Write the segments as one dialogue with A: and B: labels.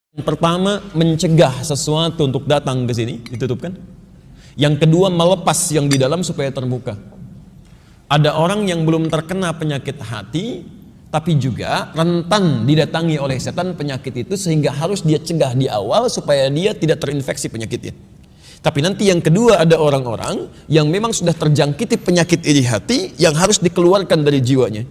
A: Yang pertama, mencegah sesuatu untuk datang ke sini, ditutupkan. Yang kedua, melepas yang di dalam supaya terbuka. Ada orang yang belum terkena penyakit hati, tapi juga rentan didatangi oleh setan penyakit itu, sehingga harus dia cegah di awal supaya dia tidak terinfeksi penyakitnya. Tapi nanti yang kedua, ada orang-orang yang memang sudah terjangkiti penyakit iri hati yang harus dikeluarkan dari jiwanya.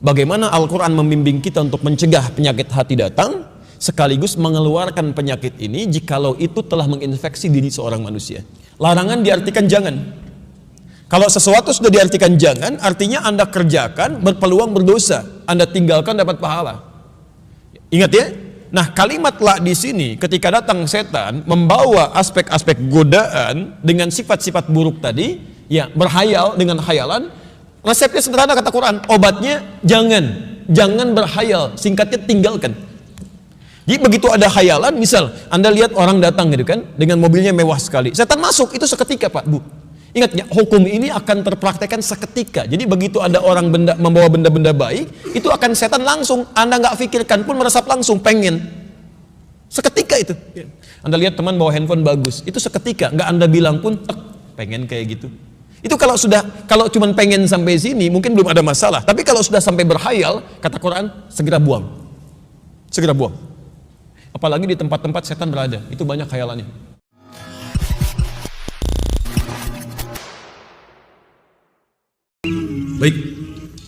A: Bagaimana Al-Quran membimbing kita untuk mencegah penyakit hati datang, sekaligus mengeluarkan penyakit ini jikalau itu telah menginfeksi diri seorang manusia. Larangan diartikan jangan. Kalau sesuatu sudah diartikan jangan, artinya Anda kerjakan berpeluang berdosa, Anda tinggalkan dapat pahala. Ingat ya. Nah, kalimat la di sini ketika datang setan membawa aspek-aspek godaan dengan sifat-sifat buruk tadi, ya berhayal dengan khayalan. Resepnya sederhana kata Quran, obatnya jangan berhayal, singkatnya tinggalkan. Jadi begitu ada khayalan, misal Anda lihat orang datang gitu kan, dengan mobilnya mewah sekali, setan masuk, itu seketika Pak Bu. Ingat ya, hukum ini akan terpraktekkan seketika. Jadi begitu ada orang membawa benda-benda baik, itu akan setan langsung, Anda nggak pikirkan pun meresap langsung, pengen. Seketika itu. Anda lihat teman bawa handphone bagus, itu seketika, nggak Anda bilang pun, pengen kayak gitu. Itu kalau cuma pengen sampai sini, mungkin belum ada masalah. Tapi kalau sudah sampai berhayal, kata Quran, segera buang. Segera buang. Apalagi di tempat-tempat setan berada, itu banyak khayalannya. Baik,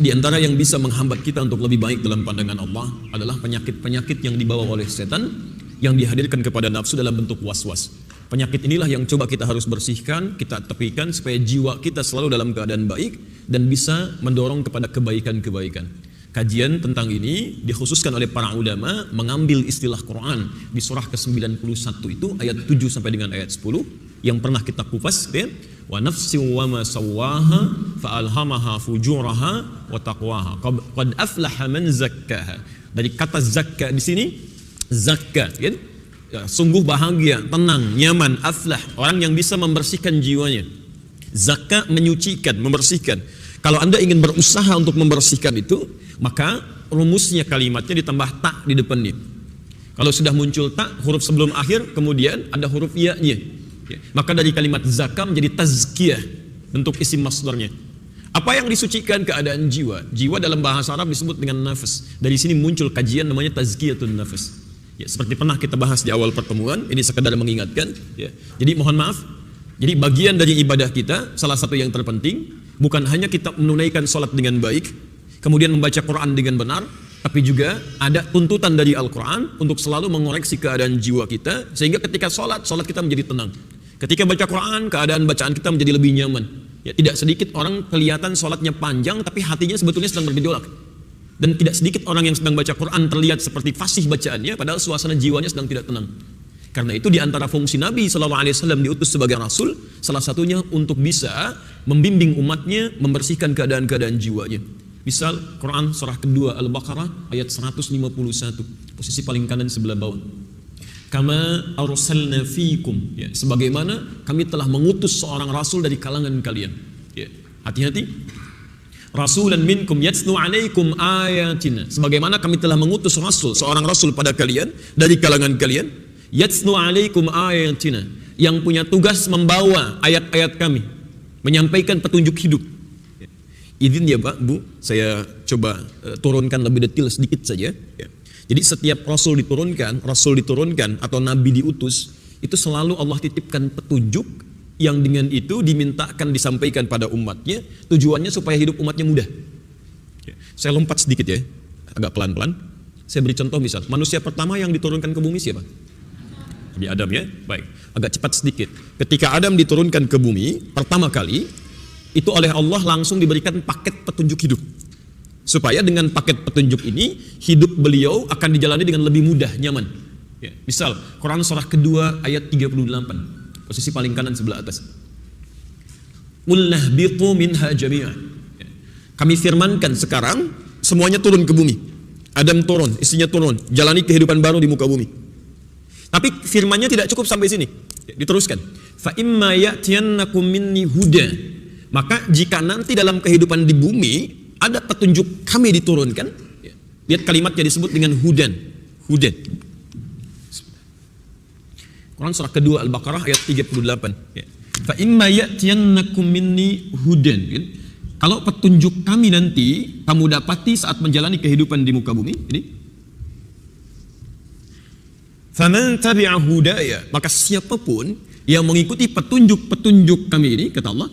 A: di antara yang bisa menghambat kita untuk lebih baik dalam pandangan Allah adalah penyakit-penyakit yang dibawa oleh setan yang dihadirkan kepada nafsu dalam bentuk was-was. Penyakit inilah yang coba kita harus bersihkan, kita tepikan supaya jiwa kita selalu dalam keadaan baik dan bisa mendorong kepada kebaikan-kebaikan. Kajian tentang ini dikhususkan oleh para ulama mengambil istilah Quran di surah ke-91 itu ayat 7 sampai dengan ayat 10 yang pernah kita kupas ya. Wa nafsin wa ma sawwaha fa alhamaha fujuraha wa taqwaha qad aflaha man zakkaha. Dari kata zakka di sini, zakka kan? Ya, sungguh bahagia, tenang, nyaman, aflah, orang yang bisa membersihkan jiwanya. Zakka menyucikan, membersihkan. Kalau Anda ingin berusaha untuk membersihkan itu, maka rumusnya kalimatnya ditambah tak di depannya. Kalau sudah muncul tak, huruf sebelum akhir, kemudian ada huruf ya-nya. Ya, maka dari kalimat zakka menjadi tazkiyah, bentuk isim masdarnya. Apa yang disucikan keadaan jiwa? Jiwa dalam bahasa Arab disebut dengan nafas. Dari sini muncul kajian namanya tazkiyatun nafas. Ya, seperti pernah kita bahas di awal pertemuan, ini sekedar mengingatkan. Ya. Jadi mohon maaf, jadi bagian dari ibadah kita, salah satu yang terpenting, bukan hanya kita menunaikan sholat dengan baik, kemudian membaca Quran dengan benar, tapi juga ada tuntutan dari Al-Quran untuk selalu mengoreksi keadaan jiwa kita, sehingga ketika sholat kita menjadi tenang. Ketika baca Quran, keadaan bacaan kita menjadi lebih nyaman. Ya, tidak sedikit orang kelihatan sholatnya panjang, tapi hatinya sebetulnya sedang bergejolak. Dan tidak sedikit orang yang sedang baca Quran terlihat seperti fasih bacaannya, padahal suasana jiwanya sedang tidak tenang. Karena itu di antara fungsi Nabi SAW diutus sebagai Rasul, salah satunya untuk bisa membimbing umatnya, membersihkan keadaan-keadaan jiwanya. Misal Quran surah kedua Al-Baqarah ayat 151, posisi paling kanan sebelah bawah. Kama arsalna fikum, ya, sebagaimana kami telah mengutus seorang Rasul dari kalangan kalian. Ya, hati-hati. Rasulan minkum yatslu alaikum ayatina, sebagaimana kami telah mengutus Rasul, seorang Rasul pada kalian dari kalangan kalian, yatslu alaikum ayatina, yang punya tugas membawa ayat-ayat kami, menyampaikan petunjuk hidup. Izin ya Pak, Bu, saya coba turunkan lebih detail sedikit saja. Ya. Jadi setiap Rasul diturunkan atau Nabi diutus, itu selalu Allah titipkan petunjuk yang dengan itu dimintakan disampaikan pada umatnya, tujuannya supaya hidup umatnya mudah. Ya. Saya lompat sedikit ya, agak pelan-pelan. Saya beri contoh misal, manusia pertama yang diturunkan ke bumi siapa? Nabi Adam ya, baik. Agak cepat sedikit. Ketika Adam diturunkan ke bumi pertama kali, itu oleh Allah langsung diberikan paket petunjuk hidup. Supaya dengan paket petunjuk ini, hidup beliau akan dijalani dengan lebih mudah, nyaman. Ya. Misal, Quran surah kedua ayat 38. Posisi paling kanan sebelah atas. Qulnahbitu minha jami'an. Kami firmankan sekarang semuanya turun ke bumi. Adam turun, istrinya turun, jalani kehidupan baru di muka bumi. Tapi firmannya tidak cukup sampai sini. Diteruskan. Fa imma ya'tiyannakum minni huda. Maka jika nanti dalam kehidupan di bumi ada petunjuk kami diturunkan, lihat kalimatnya disebut dengan hudan. Hudan. Quran surah kedua Al-Baqarah ayat 38. Ya. Fa imma ya'tiyannakum minni hudan. Gitu. Kalau petunjuk kami nanti kamu dapati saat menjalani kehidupan di muka bumi, ini. Faman tabi'a hudaya, maka siapapun yang mengikuti petunjuk-petunjuk kami ini, kata Allah,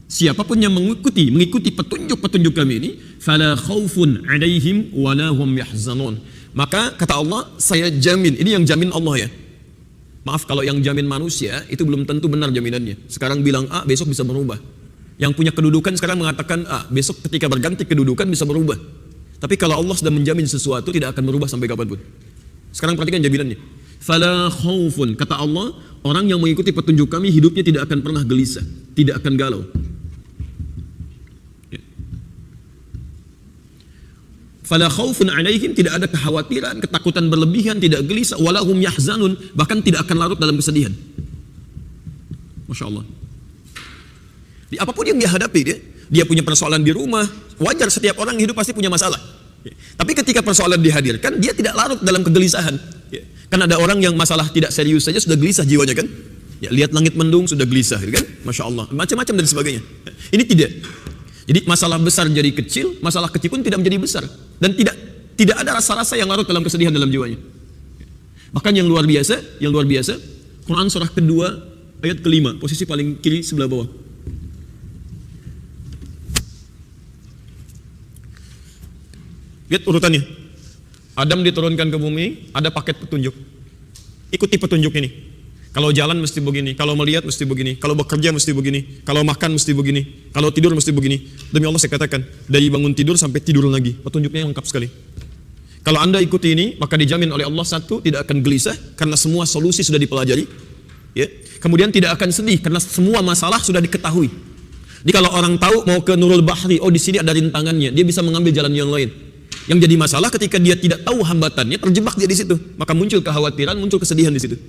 A: siapapun yang mengikuti petunjuk-petunjuk kami ini, fala khaufun 'alaihim wa la hum yahzanun. Maka kata Allah, saya jamin, ini yang jamin Allah ya. Maaf kalau yang jamin manusia itu belum tentu benar jaminannya. Sekarang bilang A, besok bisa berubah. Yang punya kedudukan sekarang mengatakan A, besok ketika berganti kedudukan bisa berubah. Tapi kalau Allah sudah menjamin sesuatu tidak akan berubah sampai kapanpun. Sekarang perhatikan jaminannya. Fala khaufun, kata Allah, orang yang mengikuti petunjuk kami hidupnya tidak akan pernah gelisah, tidak akan galau. Fala khaufun alaihim, tidak ada kekhawatiran, ketakutan berlebihan, tidak gelisah, walahum yahzanun, bahkan tidak akan larut dalam kesedihan. Masya Allah. Di apapun yang dia hadapi, dia punya persoalan di rumah, wajar setiap orang hidup pasti punya masalah. Tapi ketika persoalan dihadirkan, dia tidak larut dalam kegelisahan. Kan ada orang yang masalah tidak serius saja sudah gelisah jiwanya kan? Ya, lihat langit mendung sudah gelisah, kan? Masya Allah, macam-macam dan sebagainya. Ini tidak. Jadi masalah besar jadi kecil, masalah kecil pun tidak menjadi besar dan tidak ada rasa-rasa yang larut dalam kesedihan dalam jiwanya. Bahkan yang luar biasa, Quran surah kedua ayat kelima, posisi paling kiri sebelah bawah. Lihat urutannya. Adam diturunkan ke bumi, ada paket petunjuk. Ikuti petunjuk ini. Kalau jalan mesti begini, kalau melihat mesti begini, kalau bekerja mesti begini, kalau makan mesti begini, kalau tidur mesti begini. Demi Allah saya katakan, dari bangun tidur sampai tidur lagi, petunjuknya lengkap sekali. Kalau Anda ikuti ini, maka dijamin oleh Allah satu, tidak akan gelisah karena semua solusi sudah dipelajari. Ya. Kemudian tidak akan sedih karena semua masalah sudah diketahui. Jadi kalau orang tahu mau ke Nurul Bahri, oh di sini ada rintangannya, dia bisa mengambil jalan yang lain. Yang jadi masalah ketika dia tidak tahu hambatannya, terjebak dia di situ, maka muncul kekhawatiran, muncul kesedihan di situ.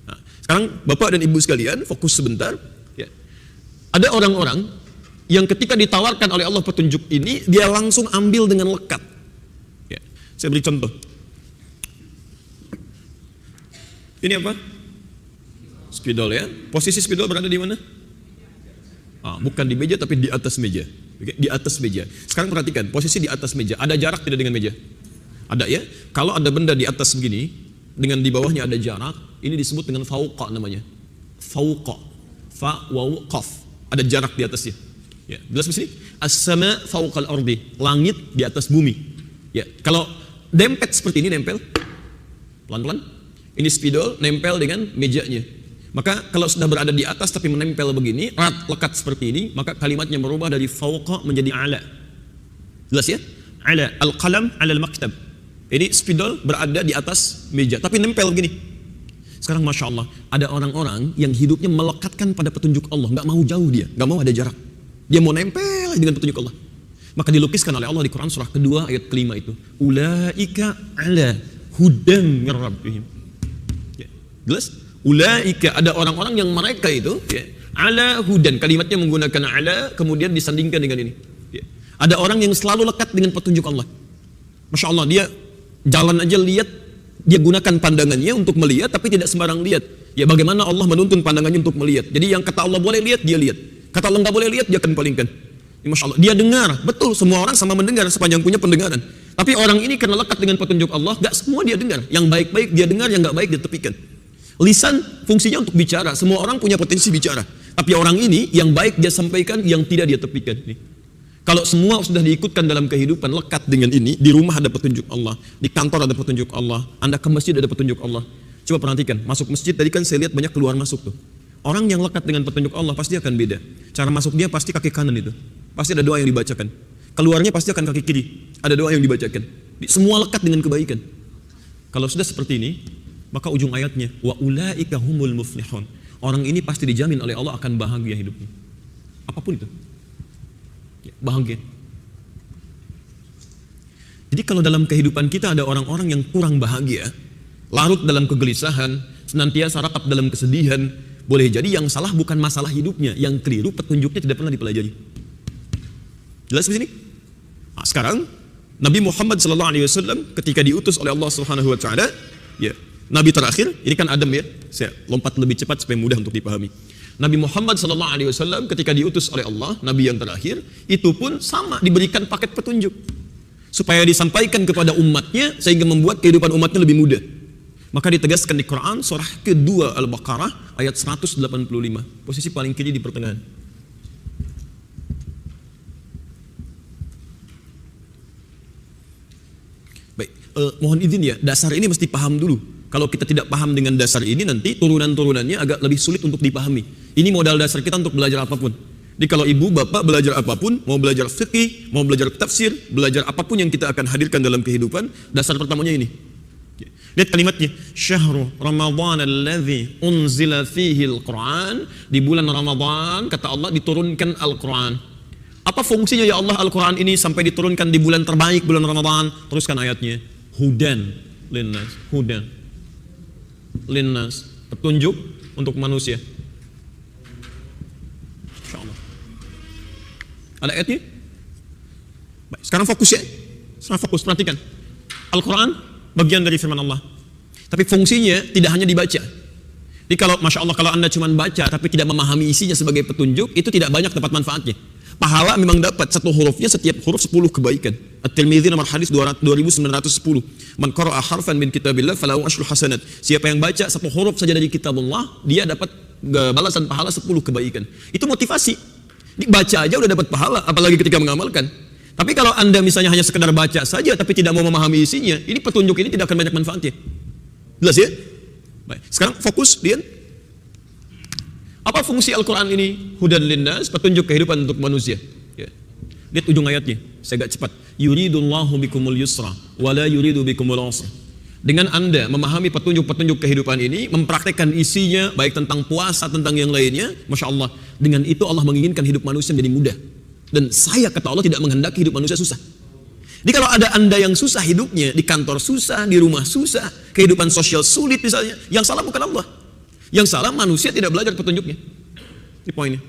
A: Nah, sekarang Bapak dan Ibu sekalian, fokus sebentar. Ya. Ada orang-orang yang ketika ditawarkan oleh Allah petunjuk ini, dia langsung ambil dengan lekat. Ya. Saya beri contoh. Ini apa? Spidol ya. Posisi spidol berada di mana? Bukan di meja tapi di atas meja. Di atas meja. Sekarang perhatikan, posisi di atas meja. Ada jarak tidak dengan meja? Ada ya. Kalau ada benda di atas begini, dengan di bawahnya ada jarak, ini disebut dengan fauqa namanya. Fauqa. Fa, waw, qaf. Ada jarak di atasnya. Ya, jelas di sini? As-sama fauqal ardi. Langit di atas bumi. Ya, kalau dempet seperti ini, nempel. Pelan-pelan. Ini spidol nempel dengan mejanya. Maka kalau sudah berada di atas tapi menempel begini, erat lekat seperti ini, maka kalimatnya berubah dari fauqa menjadi ala. Jelas ya? Ala, al-qalam ala al-maktab. Ini spidol berada di atas meja, tapi nempel begini. Sekarang Masya Allah, ada orang-orang yang hidupnya melekatkan pada petunjuk Allah, nggak mau jauh dia, nggak mau ada jarak. Dia mau nempel dengan petunjuk Allah. Maka dilukiskan oleh Allah di Quran surah kedua ayat kelima itu. Ulaika ala hudan min rabbihim. Ya, jelas? Ulaika, ada orang-orang yang mereka itu ya, ala hudan, kalimatnya menggunakan ala kemudian disandingkan dengan ini ya. Ada orang yang selalu lekat dengan petunjuk Allah. Masya Allah, dia jalan aja lihat, dia gunakan pandangannya untuk melihat tapi tidak sembarang lihat ya. Bagaimana Allah menuntun pandangannya untuk melihat. Jadi yang kata Allah boleh lihat, dia lihat. Kata Allah nggak boleh lihat, dia akan palingkan ya. Masya Allah, dia dengar, betul semua orang sama mendengar sepanjang punya pendengaran. Tapi orang ini karena lekat dengan petunjuk Allah, gak semua dia dengar. Yang baik-baik dia dengar, yang gak baik dia tepikan. Lisan fungsinya untuk bicara, semua orang punya potensi bicara. Tapi orang ini yang baik dia sampaikan, yang tidak dia tepikan. Nih. Kalau semua sudah diikutkan dalam kehidupan lekat dengan ini, di rumah ada petunjuk Allah, di kantor ada petunjuk Allah, Anda ke masjid ada petunjuk Allah. Coba perhatikan, masuk masjid tadi kan saya lihat banyak keluar masuk tuh. Orang yang lekat dengan petunjuk Allah pasti akan beda. Cara masuk dia pasti kaki kanan itu, pasti ada doa yang dibacakan. Keluarnya pasti akan kaki kiri, ada doa yang dibacakan. Semua lekat dengan kebaikan. Kalau sudah seperti ini, maka ujung ayatnya wa ulaika humul muflihun. Orang ini pasti dijamin oleh Allah akan bahagia hidupnya. Apapun itu. Ya, bahagia. Jadi kalau dalam kehidupan kita ada orang-orang yang kurang bahagia, larut dalam kegelisahan, senantiasa rakap dalam kesedihan, boleh jadi yang salah bukan masalah hidupnya, yang keliru petunjuknya tidak pernah dipelajari. Jelas di sini? Nah, sekarang Nabi Muhammad SAW ketika diutus oleh Allah Subhanahu wa taala, ya, Nabi terakhir, ini kan Adam ya. Saya lompat lebih cepat supaya mudah untuk dipahami. Nabi Muhammad SAW ketika diutus oleh Allah, Nabi yang terakhir, itu pun sama diberikan paket petunjuk supaya disampaikan kepada umatnya sehingga membuat kehidupan umatnya lebih mudah. Maka ditegaskan di Quran surah kedua Al-Baqarah ayat 185, posisi paling kiri di pertengahan. Baik, mohon izin ya, dasar ini mesti paham dulu. Kalau kita tidak paham dengan dasar ini, nanti turunan-turunannya agak lebih sulit untuk dipahami. Ini modal dasar kita untuk belajar apapun. Jadi kalau ibu bapak belajar apapun, mau belajar fikih, mau belajar tafsir, belajar apapun yang kita akan hadirkan dalam kehidupan, dasar pertamanya ini. Lihat kalimatnya, syahrul Ramadan alladzi unzila fihi al-Quran. Di bulan Ramadan, kata Allah, diturunkan Al-Quran. Apa fungsinya ya Allah Al-Quran ini sampai diturunkan di bulan terbaik, bulan Ramadan? Teruskan ayatnya, hudan linnas, hudan linnas, petunjuk untuk manusia. InsyaAllah. Ada ayatnya? Baik, sekarang fokus ya. Sekarang fokus, perhatikan. Al-Quran bagian dari firman Allah. Tapi fungsinya tidak hanya dibaca. Jadi kalau Masya Allah, kalau Anda cuma baca tapi tidak memahami isinya sebagai petunjuk, itu tidak banyak dapat manfaatnya. Pahala memang dapat, satu hurufnya, setiap huruf 10 kebaikan. At-Tirmidzi nomor hadis 2910. Man qara'a harfan min kitabillah falahu asyru hasanat. Siapa yang baca satu huruf saja dari kitabullah, dia dapat balasan pahala 10 kebaikan. Itu motivasi. Dibaca aja udah dapat pahala, apalagi ketika mengamalkan. Tapi kalau Anda misalnya hanya sekedar baca saja tapi tidak mau memahami isinya, ini petunjuk ini tidak akan banyak manfaatnya. Jelas ya? Baik. Sekarang fokus, lihat. Apa fungsi Al-Quran ini? Hudan linnas, petunjuk kehidupan untuk manusia. Ya. Lihat ujung ayatnya, saya agak cepat. Yuridullahu bikumul yusra, wala yuridu bikumul usra. Dengan Anda memahami petunjuk-petunjuk kehidupan ini, mempraktekkan isinya, baik tentang puasa, tentang yang lainnya, Masya Allah, dengan itu Allah menginginkan hidup manusia menjadi mudah. Dan saya, kata Allah, tidak menghendaki hidup manusia susah. Jadi kalau ada Anda yang susah hidupnya, di kantor susah, di rumah susah, kehidupan sosial sulit misalnya, yang salah bukan Allah. Yang salah manusia tidak belajar petunjuknya. Ini poinnya.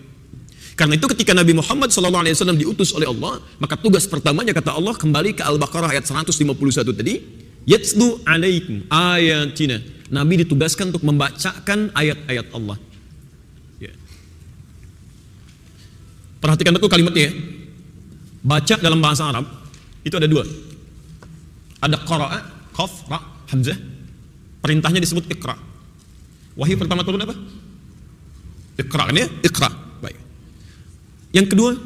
A: Karena itu ketika Nabi Muhammad SAW diutus oleh Allah, maka tugas pertamanya, kata Allah, kembali ke Al-Baqarah ayat 151 tadi, yatslu alaikum ayatina. Nabi ditugaskan untuk membacakan ayat-ayat Allah. Ya. Perhatikan betul kalimatnya ya. Baca dalam bahasa Arab itu ada dua. Ada qara'a, qaf, ra, hamzah. Perintahnya disebut iqra. Wahyu pertama turun apa? Iqra kan ya? Iqra. Baik. Yang kedua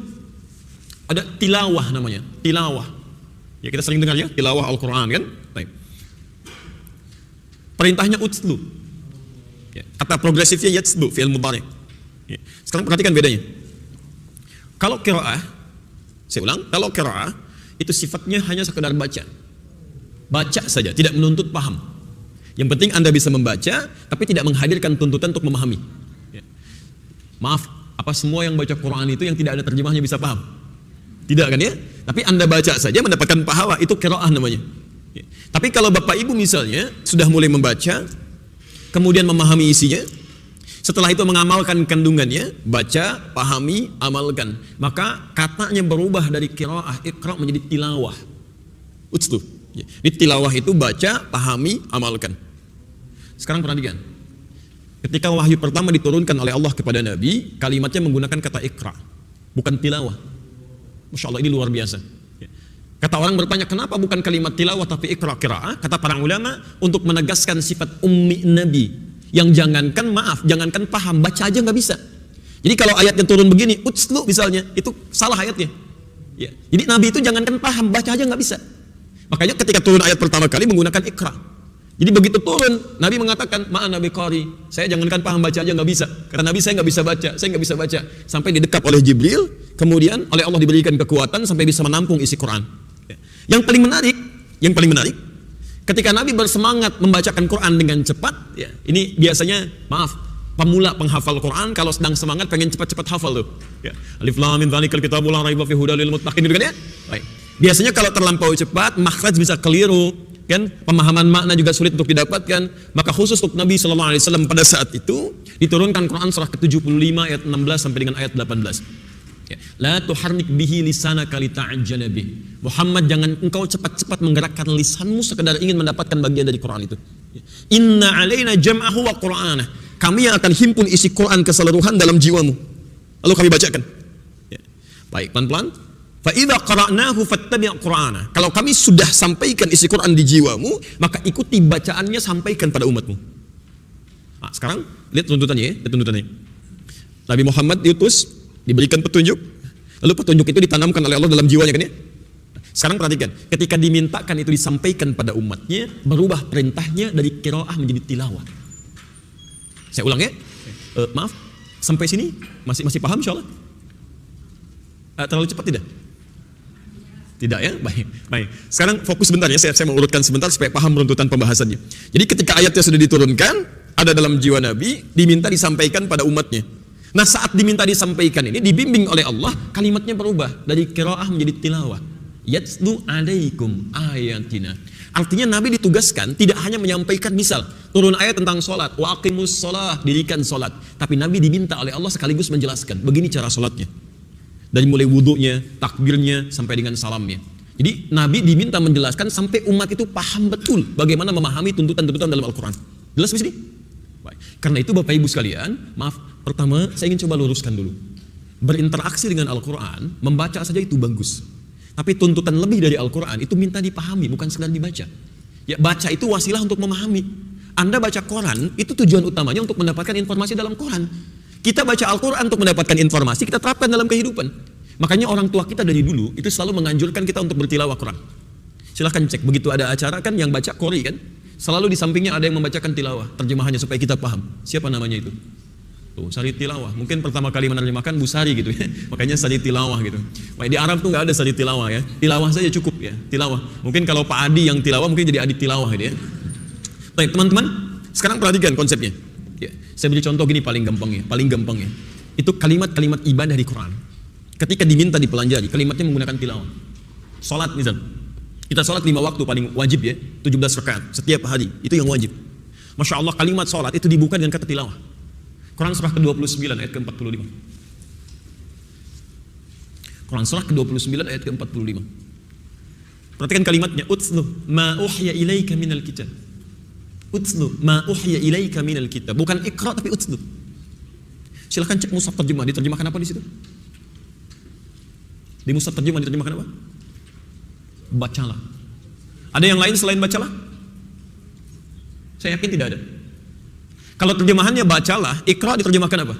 A: ada tilawah namanya. Tilawah. Ya kita sering dengar ya, tilawah Al-Quran kan? Baik. Perintahnya utslu. Ya, kata progresifnya yatslu, fi'il mudhari'. Ya. Sekarang perhatikan bedanya. Kalau qiraah, saya ulang, kalau qiraah itu sifatnya hanya sekedar baca. Baca saja, tidak menuntut paham. Yang penting Anda bisa membaca, tapi tidak menghadirkan tuntutan untuk memahami. Ya. Maaf, apa semua yang baca Quran itu yang tidak ada terjemahnya bisa paham? Tidak kan ya? Tapi Anda baca saja mendapatkan pahala, itu qiraah namanya. Ya. Tapi kalau Bapak Ibu misalnya sudah mulai membaca, kemudian memahami isinya, setelah itu mengamalkan kandungannya, baca, pahami, amalkan, maka katanya berubah dari qiraah, iqra menjadi tilawah. Utslu. Ya. Di tilawah itu baca, pahami, amalkan. Sekarang perhatikan. Ketika wahyu pertama diturunkan oleh Allah kepada Nabi, kalimatnya menggunakan kata iqra, bukan tilawah. Masya Allah, ini luar biasa. Ya. Kata orang bertanya, kenapa bukan kalimat tilawah tapi iqra, qiraah? Kata para ulama, untuk menegaskan sifat ummi Nabi, yang jangankan paham, baca aja nggak bisa. Jadi kalau ayatnya turun begini, utslu misalnya, itu salah ayatnya. Ya. Jadi Nabi itu jangankan paham, baca aja nggak bisa. Makanya ketika turun ayat pertama kali menggunakan iqra. Jadi begitu turun, Nabi mengatakan, ma'ana biqari, saya jangankan paham, baca aja nggak bisa. Karena Nabi saya nggak bisa baca. Sampai didekap oleh Jibril, kemudian oleh Allah diberikan kekuatan sampai bisa menampung isi Quran. Yang paling menarik, ketika Nabi bersemangat membacakan Quran dengan cepat, ya, ini biasanya, maaf, pemula penghafal Quran kalau sedang semangat pengen cepat-cepat hafal tuh. Ya. Alif lam mim dzalikal kitabul la raiba fihi hudal lil muttaqin, gitu kan ya? Baik. Biasanya kalau terlampau cepat, makhraj bisa keliru, kan? Pemahaman makna juga sulit untuk didapatkan. Maka khusus untuk Nabi SAW pada saat itu diturunkan Quran surah ke-75 ayat 16 sampai dengan ayat 18. Ya. La tuharnik bihi lisanaka lita'ajjala bih. Muhammad, jangan engkau cepat-cepat menggerakkan lisanmu sekedar ingin mendapatkan bagian dari Quran itu. Inna alaina jam'ahu wa qur'anah. Kami yang akan himpun isi Quran keseluruhan dalam jiwamu. Lalu kami bacakan. Ya. Baik, pelan-pelan. Fa idza qara'nahu fattabi' qur'ana. Kalau kami sudah sampaikan isi Quran di jiwamu, maka ikuti bacaannya, sampaikan pada umatmu. Nah, sekarang lihat tuntutannya ya, lihat tuntutannya. Nabi Muhammad diutus, diberikan petunjuk, lalu petunjuk itu ditanamkan oleh Allah dalam jiwanya kan ya. Sekarang perhatikan, ketika dimintakan itu disampaikan pada umatnya, berubah perintahnya dari qiraah menjadi tilawah. Saya ulang ya. Maaf, sampai sini masih paham insyaallah? Terlalu cepat tidak? Tidak ya? Baik. Sekarang fokus sebentar ya, saya mau urutkan sebentar supaya paham runtutan pembahasannya. Jadi ketika ayatnya sudah diturunkan, ada dalam jiwa Nabi, diminta disampaikan pada umatnya. Nah, saat diminta disampaikan ini, dibimbing oleh Allah, kalimatnya berubah dari qiraah menjadi tilawah. Yatslu alaikum ayatina. Artinya Nabi ditugaskan tidak hanya menyampaikan, misal turun ayat tentang sholat, wa aqimus sholah, dirikan sholat, tapi Nabi diminta oleh Allah sekaligus menjelaskan begini cara sholatnya, dari mulai wudhunya, takbirnya, sampai dengan salamnya. Jadi Nabi diminta menjelaskan sampai umat itu paham betul bagaimana memahami tuntutan-tuntutan dalam Al-Quran. Jelas di sini? Baik. Karena itu Bapak Ibu sekalian, maaf, pertama saya ingin coba luruskan dulu. Berinteraksi dengan Al-Quran, membaca saja itu bagus. Tapi tuntutan lebih dari Al-Quran itu minta dipahami, bukan sekedar dibaca. Ya, baca itu wasilah untuk memahami. Anda baca Quran, itu tujuan utamanya untuk mendapatkan informasi dalam Quran. Kita baca Al-Quran untuk mendapatkan informasi, kita terapkan dalam kehidupan. Makanya orang tua kita dari dulu itu selalu menganjurkan kita untuk bertilawah Quran. Silahkan cek, begitu ada acara kan yang baca Qori kan, selalu di sampingnya ada yang membacakan tilawah, terjemahannya supaya kita paham. Siapa namanya itu? Tuh, Sari Tilawah. Mungkin pertama kali menerjemahkan Bu Sari gitu ya. Makanya Sari Tilawah gitu. Baik, di Arab tuh nggak ada Sari Tilawah ya. Tilawah saja cukup ya, tilawah. Mungkin kalau Pak Adi yang tilawah mungkin jadi Adi Tilawah gitu ya. Baik, teman-teman, sekarang perhatikan konsepnya. Ya, saya beri contoh gini paling gampang ya. Itu kalimat-kalimat ibadah di Quran. Ketika diminta dipelajari, kalimatnya menggunakan tilawah. Salat misal. Kita salat 5 waktu paling wajib ya, 17 rakaat setiap hari. Itu yang wajib. Masya Allah, kalimat salat itu dibuka dengan kata tilawah. Quran surah ke-29 ayat ke-45. Quran surah ke-29 ayat ke-45. Perhatikan kalimatnya, utslu ma uhya ilaika minal kitab. Utslu ma uhya ilaika minal kitab. Bukan iqra tapi utslu. Silahkan cek mushaf terjemah, diterjemahkan apa di situ? Di mushaf terjemah diterjemahkan apa? Bacalah. Ada yang lain selain bacalah? Saya yakin tidak ada. Kalau terjemahannya bacalah, ikra diterjemahkan apa?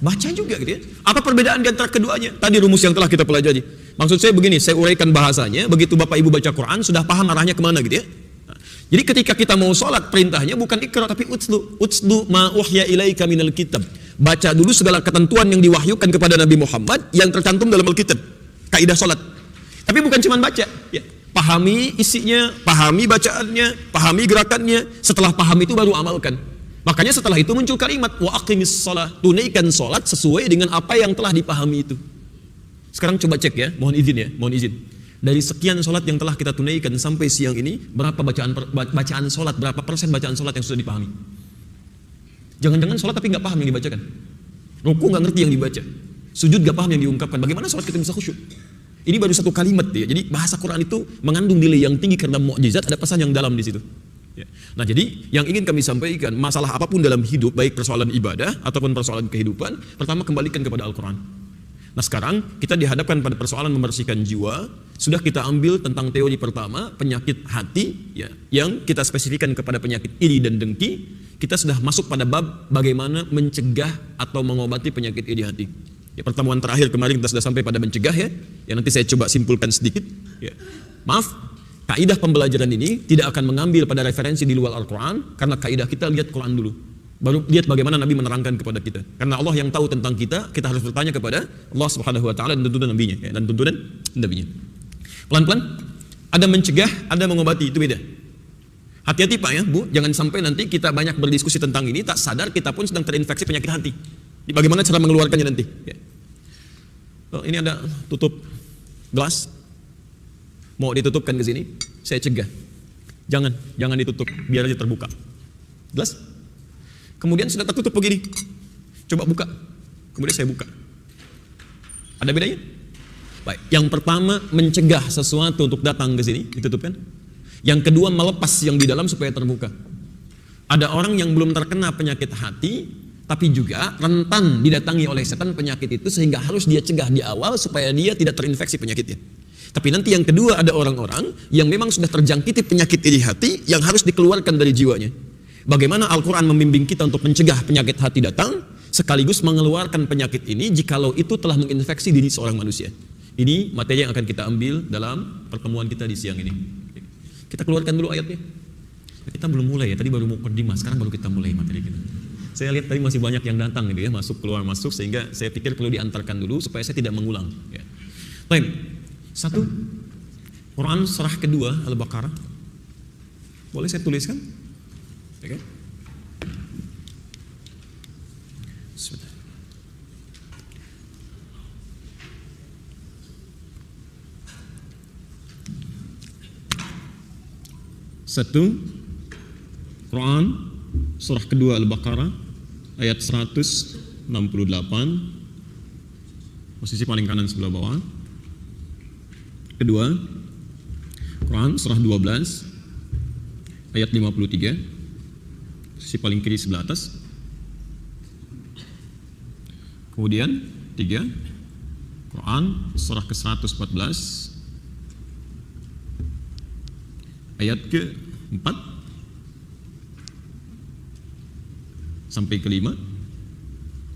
A: Baca juga gitu ya. Apa perbedaan di antara keduanya? Tadi rumus yang telah kita pelajari. Maksud saya begini, saya uraikan bahasanya, begitu Bapak Ibu baca Quran, sudah paham arahnya kemana gitu ya. Nah, jadi ketika kita mau sholat, perintahnya bukan ikra tapi utslu ma uhya ilaika minal kitab. Baca dulu segala ketentuan yang diwahyukan kepada Nabi Muhammad yang tercantum dalam Alkitab. Kaidah sholat. Tapi bukan cuma baca, ya. Pahami isinya, pahami bacaannya, pahami gerakannya. Setelah paham itu baru amalkan. Makanya setelah itu muncul kalimat wa aqimis shalah, tunaikan salat sesuai dengan apa yang telah dipahami itu. Sekarang coba cek ya, mohon izin. Dari sekian salat yang telah kita tunaikan sampai siang ini, berapa bacaan salat, berapa persen bacaan salat yang sudah dipahami? Jangan-jangan salat tapi nggak paham yang dibacakan. Ruku nggak ngerti yang dibaca. Sujud nggak paham yang diungkapkan. Bagaimana salat kita bisa khusyuk? Ini baru satu kalimat ya. Jadi bahasa Quran itu mengandung nilai yang tinggi karena mukjizat, ada pesan yang dalam di situ. Ya. Nah, jadi yang ingin kami sampaikan, masalah apapun dalam hidup, baik persoalan ibadah ataupun persoalan kehidupan, pertama kembalikan kepada Al-Quran. Nah, sekarang kita dihadapkan pada persoalan membersihkan jiwa. Sudah kita ambil tentang teori pertama, penyakit hati ya, yang kita spesifikkan kepada penyakit iri dan dengki. Kita sudah masuk pada bab bagaimana mencegah atau mengobati penyakit iri hati. Ya, pertemuan terakhir kemarin kita sudah sampai pada mencegah ya. Yang nanti saya coba simpulkan sedikit. Ya. Maaf, kaidah pembelajaran ini tidak akan mengambil pada referensi di luar Al-Quran, karena kaidah kita lihat Quran dulu. Baru lihat bagaimana Nabi menerangkan kepada kita. Karena Allah yang tahu tentang kita harus bertanya kepada Allah Subhanahu wa taala dan tuntunan Nabi-Nya ya, dan tuntunan Nabi-Nya. Pelan-pelan, ada mencegah, ada mengobati, itu beda. Hati-hati Pak ya, Bu, jangan sampai nanti kita banyak berdiskusi tentang ini, tak sadar kita pun sedang terinfeksi penyakit hati. Bagaimana cara mengeluarkannya nanti? Ya. Oh, ini ada tutup gelas, mau ditutupkan ke sini, saya cegah. Jangan ditutup, biar aja terbuka. Gelas. Kemudian sudah tertutup begini, coba buka. Kemudian saya buka. Ada bedanya? Baik. Yang pertama, mencegah sesuatu untuk datang ke sini, ditutupkan. Yang kedua, melepas yang di dalam supaya terbuka. Ada orang yang belum terkena penyakit hati, tapi juga rentan didatangi oleh setan penyakit itu, sehingga harus dia cegah di awal supaya dia tidak terinfeksi penyakitnya. Tapi nanti yang kedua, ada orang-orang yang memang sudah terjangkiti penyakit iri hati yang harus dikeluarkan dari jiwanya. Bagaimana Al-Quran membimbing kita untuk mencegah penyakit hati datang, sekaligus mengeluarkan penyakit ini jikalau itu telah menginfeksi diri seorang manusia. Ini materi yang akan kita ambil dalam pertemuan kita di siang ini. Kita keluarkan dulu ayatnya. Kita belum mulai ya, tadi baru mau mukadimah, sekarang baru kita mulai materi kita. Saya lihat tadi masih banyak yang datang gitu ya, masuk keluar masuk, sehingga saya pikir perlu diantarkan dulu supaya saya tidak mengulang. Ya. Baik, satu, Quran surah kedua Al-Baqarah. Boleh saya tuliskan? Oke. Sebentar. Satu, Quran surah kedua Al-Baqarah ayat 168, posisi paling kanan sebelah bawah. Kedua, Quran surah 12 ayat 53, posisi paling kiri sebelah atas. Kemudian tiga, Quran surah ke-114 ayat ke-4 sampai ke-5.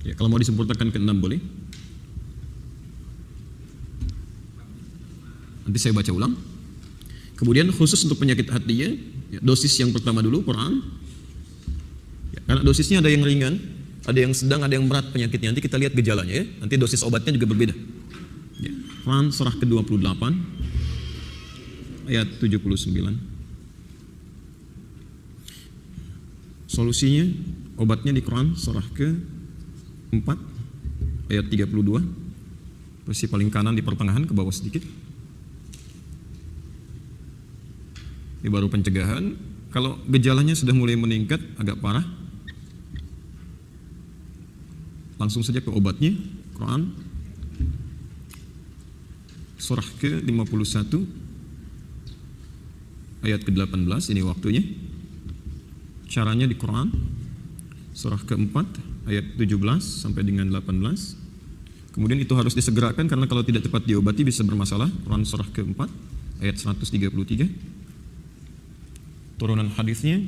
A: Ya, kalau mau disempurnakan ke-6 boleh. Nanti saya baca ulang. Kemudian khusus untuk penyakit hatinya, ya, dosis yang pertama dulu Quran. Ya, karena dosisnya ada yang ringan, ada yang sedang, ada yang berat penyakitnya. Nanti kita lihat gejalanya ya. Nanti dosis obatnya juga berbeda. Ya, Quran surah ke-28 ayat 79. Solusinya, obatnya di Quran surah ke-4 ayat 32, posisi paling kanan di pertengahan ke bawah sedikit. Ini baru pencegahan. Kalau gejalanya sudah mulai meningkat agak parah, langsung saja ke obatnya. Quran surah ke-51 ayat ke-18, ini waktunya. Caranya di Quran surah ke-4 ayat 17 sampai dengan 18. Kemudian itu harus disegerakan karena kalau tidak cepat diobati bisa bermasalah. Quran surah ke-4 ayat 133. Turunan hadisnya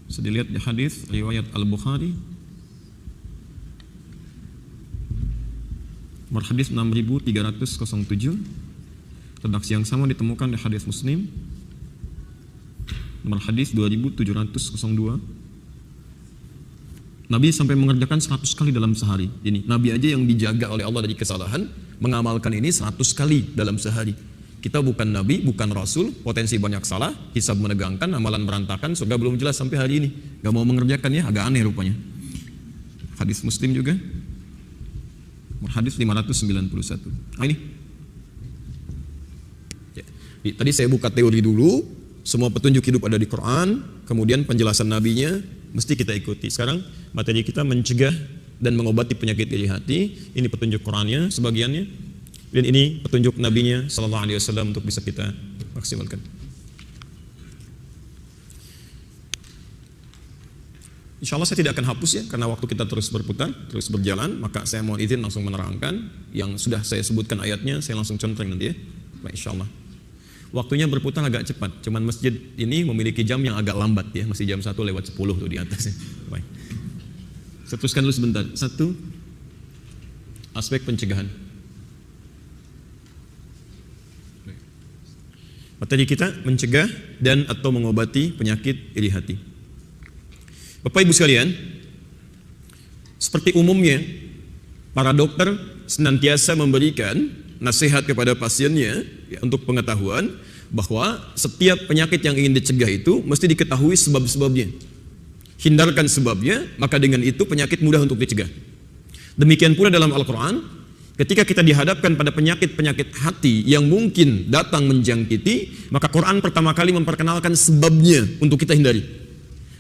A: bisa dilihat di hadis riwayat Al-Bukhari nomor hadis 6307. Redaksi yang sama ditemukan di hadis Muslim nomor hadis 2702. Nabi sampai mengerjakan 100 kali dalam sehari. Ini Nabi aja yang dijaga oleh Allah dari kesalahan, mengamalkan ini 100 kali dalam sehari. Kita bukan Nabi, bukan Rasul, potensi banyak salah, hisab menegangkan, amalan berantakan, surga belum jelas sampai hari ini. Gak mau mengerjakannya, agak aneh rupanya. Hadis Muslim juga nomor hadis 591. Nah ini ya. Tadi saya buka teori dulu. Semua petunjuk hidup ada di Quran, kemudian penjelasan nabinya mesti kita ikuti. Sekarang materi kita mencegah dan mengobati penyakit iri hati. Ini petunjuk Qurannya sebagiannya, dan ini petunjuk nabinya sallallahu alaihi wasallam untuk bisa kita maksimalkan. Insya Allah saya tidak akan hapus ya, karena waktu kita terus berputar, terus berjalan. Maka saya mohon izin langsung menerangkan yang sudah saya sebutkan ayatnya, saya langsung contoh nanti ya. Baik, insya Allah. Waktunya berputar agak cepat, cuman masjid ini memiliki jam yang agak lambat ya, masih jam 1:10 tuh di atasnya. Baik. Saya teruskan dulu sebentar. Satu, aspek pencegahan. Materi kita mencegah dan atau mengobati penyakit iri hati. Bapak Ibu sekalian, seperti umumnya para dokter senantiasa memberikan nasihat kepada pasiennya ya, untuk pengetahuan bahwa setiap penyakit yang ingin dicegah itu mesti diketahui sebab-sebabnya. Hindarkan sebabnya, maka dengan itu penyakit mudah untuk dicegah. Demikian pula dalam Al-Quran, ketika kita dihadapkan pada penyakit-penyakit hati yang mungkin datang menjangkiti, maka Quran pertama kali memperkenalkan sebabnya untuk kita hindari.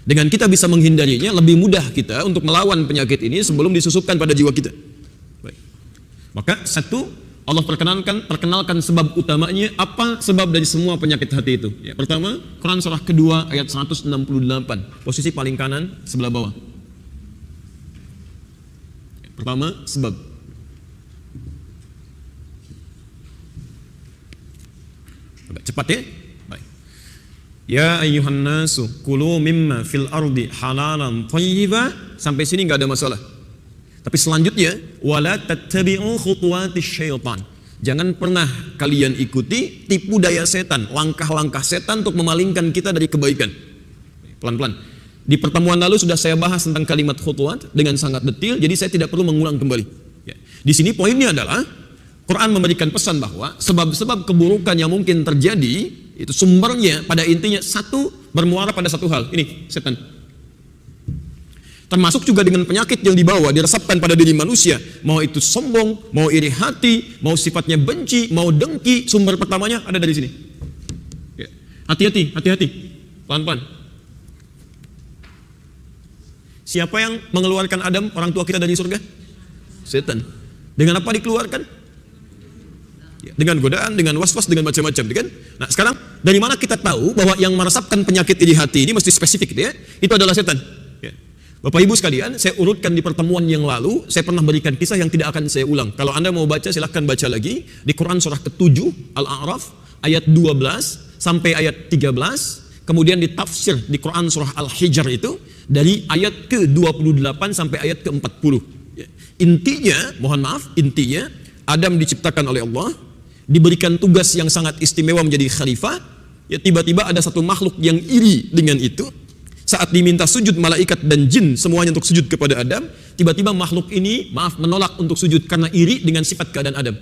A: Dengan kita bisa menghindarinya, lebih mudah kita untuk melawan penyakit ini sebelum disusupkan pada jiwa kita. Baik. Maka satu, Allah perkenalkan sebab utamanya, apa sebab dari semua penyakit hati itu. Ya, pertama, Quran surah kedua ayat 168, posisi paling kanan sebelah bawah. Pertama, sebab. Agak cepat ya. Baik. Ya ayyuhan nasu kulu mimma fil ardi halalan thayyiba, sampai sini nggak ada masalah. Tapi selanjutnya, wala tattabi'u khutuwatis syaitan. Jangan pernah kalian ikuti tipu daya setan, langkah-langkah setan untuk memalingkan kita dari kebaikan. Pelan-pelan. Di pertemuan lalu sudah saya bahas tentang kalimat khutuwat dengan sangat detail, jadi saya tidak perlu mengulang kembali. Ya. Di sini poinnya adalah Quran memberikan pesan bahwa sebab-sebab keburukan yang mungkin terjadi itu sumbernya pada intinya satu, bermuara pada satu hal. Ini setan. Termasuk juga dengan penyakit yang dibawa, diresapkan pada diri manusia. Mau itu sombong, mau iri hati, mau sifatnya benci, mau dengki, sumber pertamanya ada dari sini. Ya. Hati-hati, hati-hati. Pelan-pelan. Siapa yang mengeluarkan Adam, orang tua kita, dari surga? Setan. Dengan apa dikeluarkan? Ya, dengan godaan, dengan was-was, dengan macam-macam, kan? Nah, sekarang dari mana kita tahu bahwa yang meresapkan penyakit di hati ini mesti spesifik, ya? Itu adalah setan. Ya. Bapak Ibu sekalian, saya urutkan di pertemuan yang lalu, saya pernah berikan kisah yang tidak akan saya ulang. Kalau Anda mau baca, silahkan baca lagi di Quran surah ke-7 Al-A'raf ayat 12 sampai ayat 13, kemudian ditafsir di Quran surah Al-Hijr itu dari ayat ke-28 sampai ayat ke-40. Ya. Intinya, mohon maaf, intinya Adam diciptakan oleh Allah, diberikan tugas yang sangat istimewa menjadi khalifah. Ya, tiba-tiba ada satu makhluk yang iri dengan itu. Saat diminta sujud malaikat dan jin semuanya untuk sujud kepada Adam, tiba-tiba makhluk ini menolak untuk sujud karena iri dengan sifat keadaan Adam.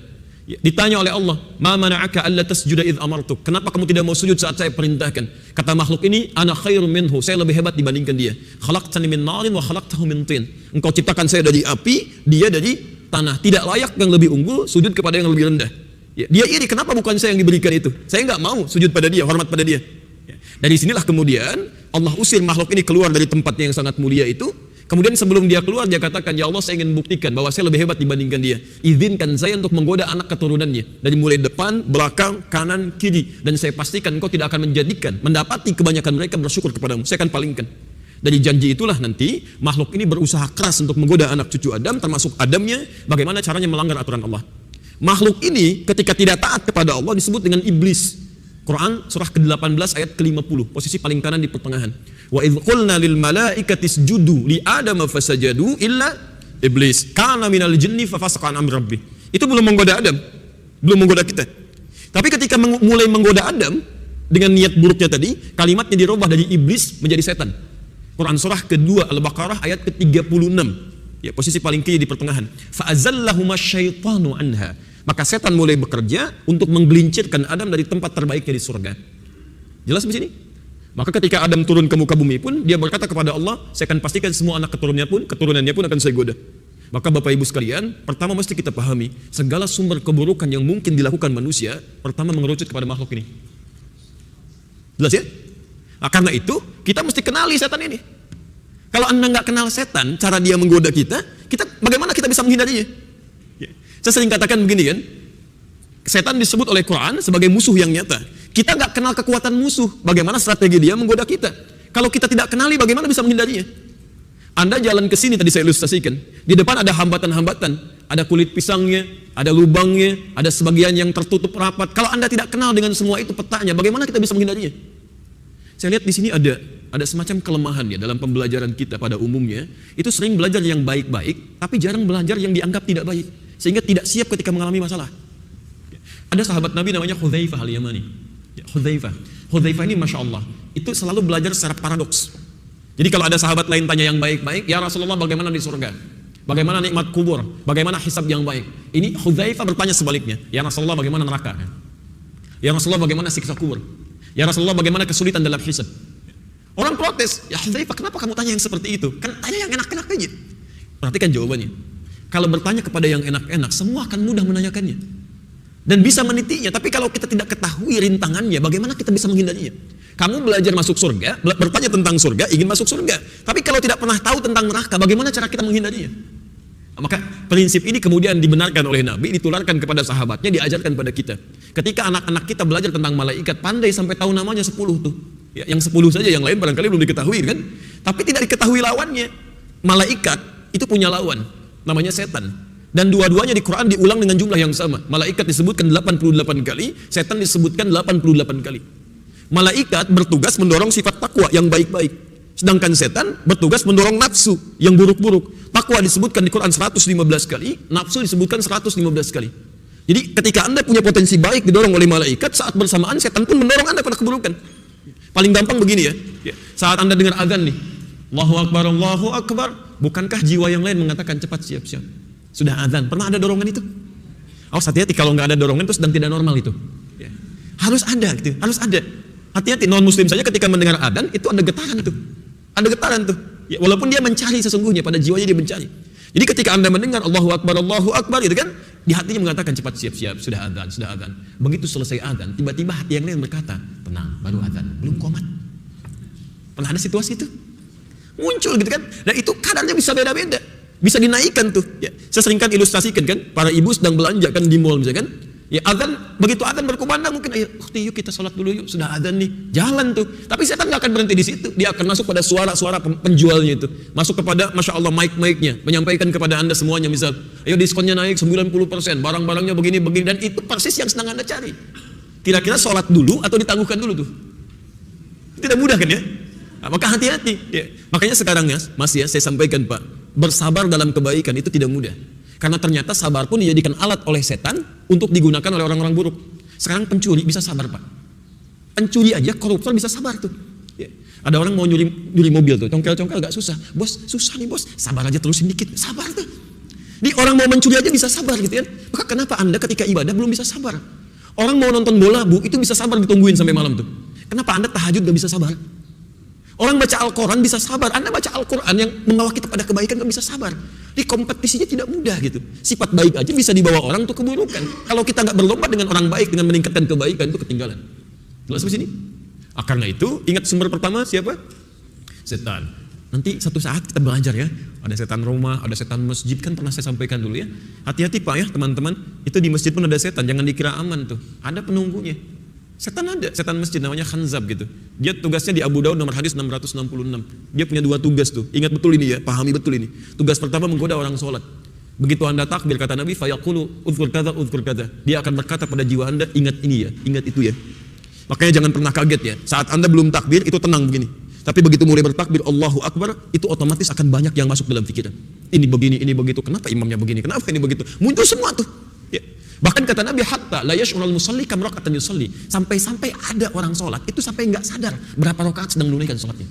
A: Ya, ditanya oleh Allah, "Ma mana'aka alla tasjuda idh amartuk?" Kenapa kamu tidak mau sujud saat saya perintahkan? Kata makhluk ini, "Ana khairum minhu." Saya lebih hebat dibandingkan dia. "Khalaqtani min narin wa khalaqtahu min tin." Engkau ciptakan saya dari api, dia dari tanah. Tidak layak yang lebih unggul sujud kepada yang lebih rendah. Ya, dia iri, kenapa bukan saya yang diberikan itu? Saya enggak mau sujud pada dia, hormat pada dia. Dari sinilah kemudian Allah usir makhluk ini keluar dari tempatnya yang sangat mulia itu. Kemudian sebelum dia keluar, dia katakan, "Ya Allah, saya ingin buktikan bahwa saya lebih hebat dibandingkan dia. Izinkan saya untuk menggoda anak keturunannya dari mulai depan, belakang, kanan, kiri, dan saya pastikan engkau tidak akan mendapati kebanyakan mereka bersyukur kepadamu. Saya akan palingkan." Dari janji itulah nanti makhluk ini berusaha keras untuk menggoda anak cucu Adam, termasuk Adamnya, bagaimana caranya melanggar aturan Allah. Makhluk ini ketika tidak taat kepada Allah disebut dengan iblis. Quran surah ke-18 ayat ke-50, posisi paling kanan di pertengahan. Wa idz qulna lil malaikati isjudu li adama fasajadu illa iblis kana minal jinni fafasaqa an amri rabbih. Itu belum menggoda Adam, belum menggoda kita. Tapi ketika mulai menggoda Adam dengan niat buruknya tadi, kalimatnya dirubah dari iblis menjadi setan. Quran surah kedua Al-Baqarah ayat ke-36. Ya, posisi paling kiri di pertengahan. Fa azallahuma syaitanu anha. Maka setan mulai bekerja untuk menggelincirkan Adam dari tempat terbaiknya di surga. Jelas di sini? Maka ketika Adam turun ke muka bumi pun, dia berkata kepada Allah, "Saya akan pastikan semua anak keturunannya pun akan saya goda." Maka Bapak Ibu sekalian, pertama mesti kita pahami, segala sumber keburukan yang mungkin dilakukan manusia, pertama mengerucut kepada makhluk ini. Jelas ya? Nah, karena itu, kita mesti kenali setan ini. Kalau Anda nggak kenal setan, cara dia menggoda kita bagaimana kita bisa menghindarinya? Saya sering katakan begini kan, setan disebut oleh Quran sebagai musuh yang nyata. Kita nggak kenal kekuatan musuh, bagaimana strategi dia menggoda kita. Kalau kita tidak kenali, bagaimana bisa menghindarinya? Anda jalan ke sini, tadi saya ilustrasikan, di depan ada hambatan-hambatan, ada kulit pisangnya, ada lubangnya, ada sebagian yang tertutup rapat. Kalau Anda tidak kenal dengan semua itu petanya, bagaimana kita bisa menghindarinya? Saya lihat di sini ada semacam kelemahan ya dalam pembelajaran kita pada umumnya. Itu sering belajar yang baik-baik, tapi jarang belajar yang dianggap tidak baik, sehingga tidak siap ketika mengalami masalah. Ada sahabat Nabi namanya Hudzaifah al-Yamani. Ya, Hudzaifah ini Masya Allah, itu selalu belajar secara paradoks. Jadi kalau ada sahabat lain tanya yang baik-baik, "Ya Rasulullah, bagaimana di surga? Bagaimana nikmat kubur? Bagaimana hisab yang baik?" Ini Hudzaifah bertanya sebaliknya, "Ya Rasulullah, bagaimana neraka? Ya Rasulullah, bagaimana siksa kubur? Ya Rasulullah, bagaimana kesulitan dalam hisab?" Orang protes, "Ya Hudzaifah, kenapa kamu tanya yang seperti itu? Kan tanya yang enak-enak aja." Perhatikan jawabannya. Kalau bertanya kepada yang enak-enak, semua akan mudah menanyakannya dan bisa menitinya. Tapi kalau kita tidak ketahui rintangannya, bagaimana kita bisa menghindarinya? Kamu belajar masuk surga, bertanya tentang surga, ingin masuk surga. Tapi kalau tidak pernah tahu tentang neraka, bagaimana cara kita menghindarinya? Maka prinsip ini kemudian dibenarkan oleh Nabi, ditularkan kepada sahabatnya, diajarkan pada kita. Ketika anak-anak kita belajar tentang malaikat, pandai sampai tahu namanya 10 tuh. Ya, yang 10 saja, yang lain barangkali belum diketahui kan. Tapi tidak diketahui lawannya. Malaikat itu punya lawan, namanya setan. Dan dua-duanya di Quran diulang dengan jumlah yang sama. Malaikat disebutkan 88 kali, setan disebutkan 88 kali. Malaikat bertugas mendorong sifat takwa yang baik-baik. Sedangkan setan bertugas mendorong nafsu yang buruk-buruk. Takwa disebutkan di Quran 115 kali, nafsu disebutkan 115 kali. Jadi ketika Anda punya potensi baik didorong oleh malaikat, saat bersamaan setan pun mendorong Anda pada keburukan. Paling gampang begini ya. Saat Anda dengar azan nih, Allahu Akbar, Allahu Akbar, bukankah jiwa yang lain mengatakan cepat siap-siap? Sudah azan, pernah ada dorongan itu? Awas hati-hati kalau nggak ada dorongan itu sedang tidak normal itu. Harus ada gitu, harus ada. Hati-hati, non-muslim saja ketika mendengar adzan itu ada getaran itu. Ada getaran tuh. Ya, walaupun dia mencari sesungguhnya, pada jiwanya dia mencari. Jadi ketika Anda mendengar Allahu Akbar itu kan, di hatinya mengatakan cepat siap-siap, sudah adzan, sudah adzan. Begitu selesai adzan, tiba-tiba hati yang lain berkata, tenang, baru adzan, belum qomat. Pernah ada situasi itu? Muncul gitu kan. Dan itu kadarnya bisa beda-beda. Bisa dinaikkan tuh. Ya, saya seringkan ilustrasikan kan, para ibu sedang belanja kan di mall misalkan. Ya azan, begitu azan berkumandang mungkin ayo yuk kita sholat dulu yuk, sudah azan nih, jalan tuh. Tapi setan nggak akan berhenti di situ, dia akan masuk pada suara-suara penjualnya itu, masuk kepada masya Allah mic-nya, menyampaikan kepada Anda semuanya, misal, ayo diskonnya naik 90%, barang-barangnya begini-begini, dan itu persis yang sedang Anda cari. Kira-kira sholat dulu atau ditangguhkan dulu tuh? Tidak mudah kan ya? Nah, maka hati-hati. Ya. Makanya sekarang ya, Mas ya, saya sampaikan Pak, bersabar dalam kebaikan itu tidak mudah. Karena ternyata sabar pun dijadikan alat oleh setan untuk digunakan oleh orang-orang buruk. Sekarang pencuri bisa sabar Pak. Pencuri aja, koruptor bisa sabar tuh. Ya. Ada orang mau nyuri mobil tuh, congkel-congkel gak susah. Bos, susah nih bos, sabar aja terusin dikit, sabar tuh. Di orang mau mencuri aja bisa sabar gitu ya. Maka kenapa Anda ketika ibadah belum bisa sabar? Orang mau nonton bola Bu, itu bisa sabar ditungguin sampai malam tuh. Kenapa Anda tahajud gak bisa sabar? Orang baca Al-Quran bisa sabar. Anda baca Al-Quran yang membawa kita pada kebaikan gak bisa sabar. Di kompetisinya tidak mudah gitu. Sifat baik aja bisa dibawa orang untuk keburukan. Kalau kita gak berlomba dengan orang baik, dengan meningkatkan kebaikan, itu ketinggalan. Jelas di sini? Karena itu, ingat sumber pertama siapa? Setan. Nanti satu saat kita belajar ya. Ada setan rumah, ada setan masjid, kan pernah saya sampaikan dulu ya. Hati-hati Pak ya teman-teman. Itu di masjid pun ada setan, jangan dikira aman tuh. Ada penunggunya. Setan ada, setan masjid namanya Khanzab gitu. Dia tugasnya di Abu Daud nomor hadis 666. Dia punya 2 tugas tuh. Ingat betul ini ya, pahami betul ini. Tugas pertama menggoda orang sholat. Begitu Anda takbir kata Nabi, fayaqulu udhkur kadza. Dia akan berkata pada jiwa Anda, ingat ini ya, ingat itu ya. Makanya jangan pernah kaget ya. Saat Anda belum takbir itu tenang begini. Tapi begitu mulai bertakbir Allahu Akbar, itu otomatis akan banyak yang masuk dalam pikiran. Ini begini, ini begitu. Kenapa imamnya begini? Kenapa ini begitu? Muncul semua tuh. Ya. Bahkan kata Nabi, hatta la yash'urul musalli kam raka'atan yusalli. Sampai-sampai ada orang sholat itu sampai enggak sadar berapa rakaat sedang menunaikan sholatnya.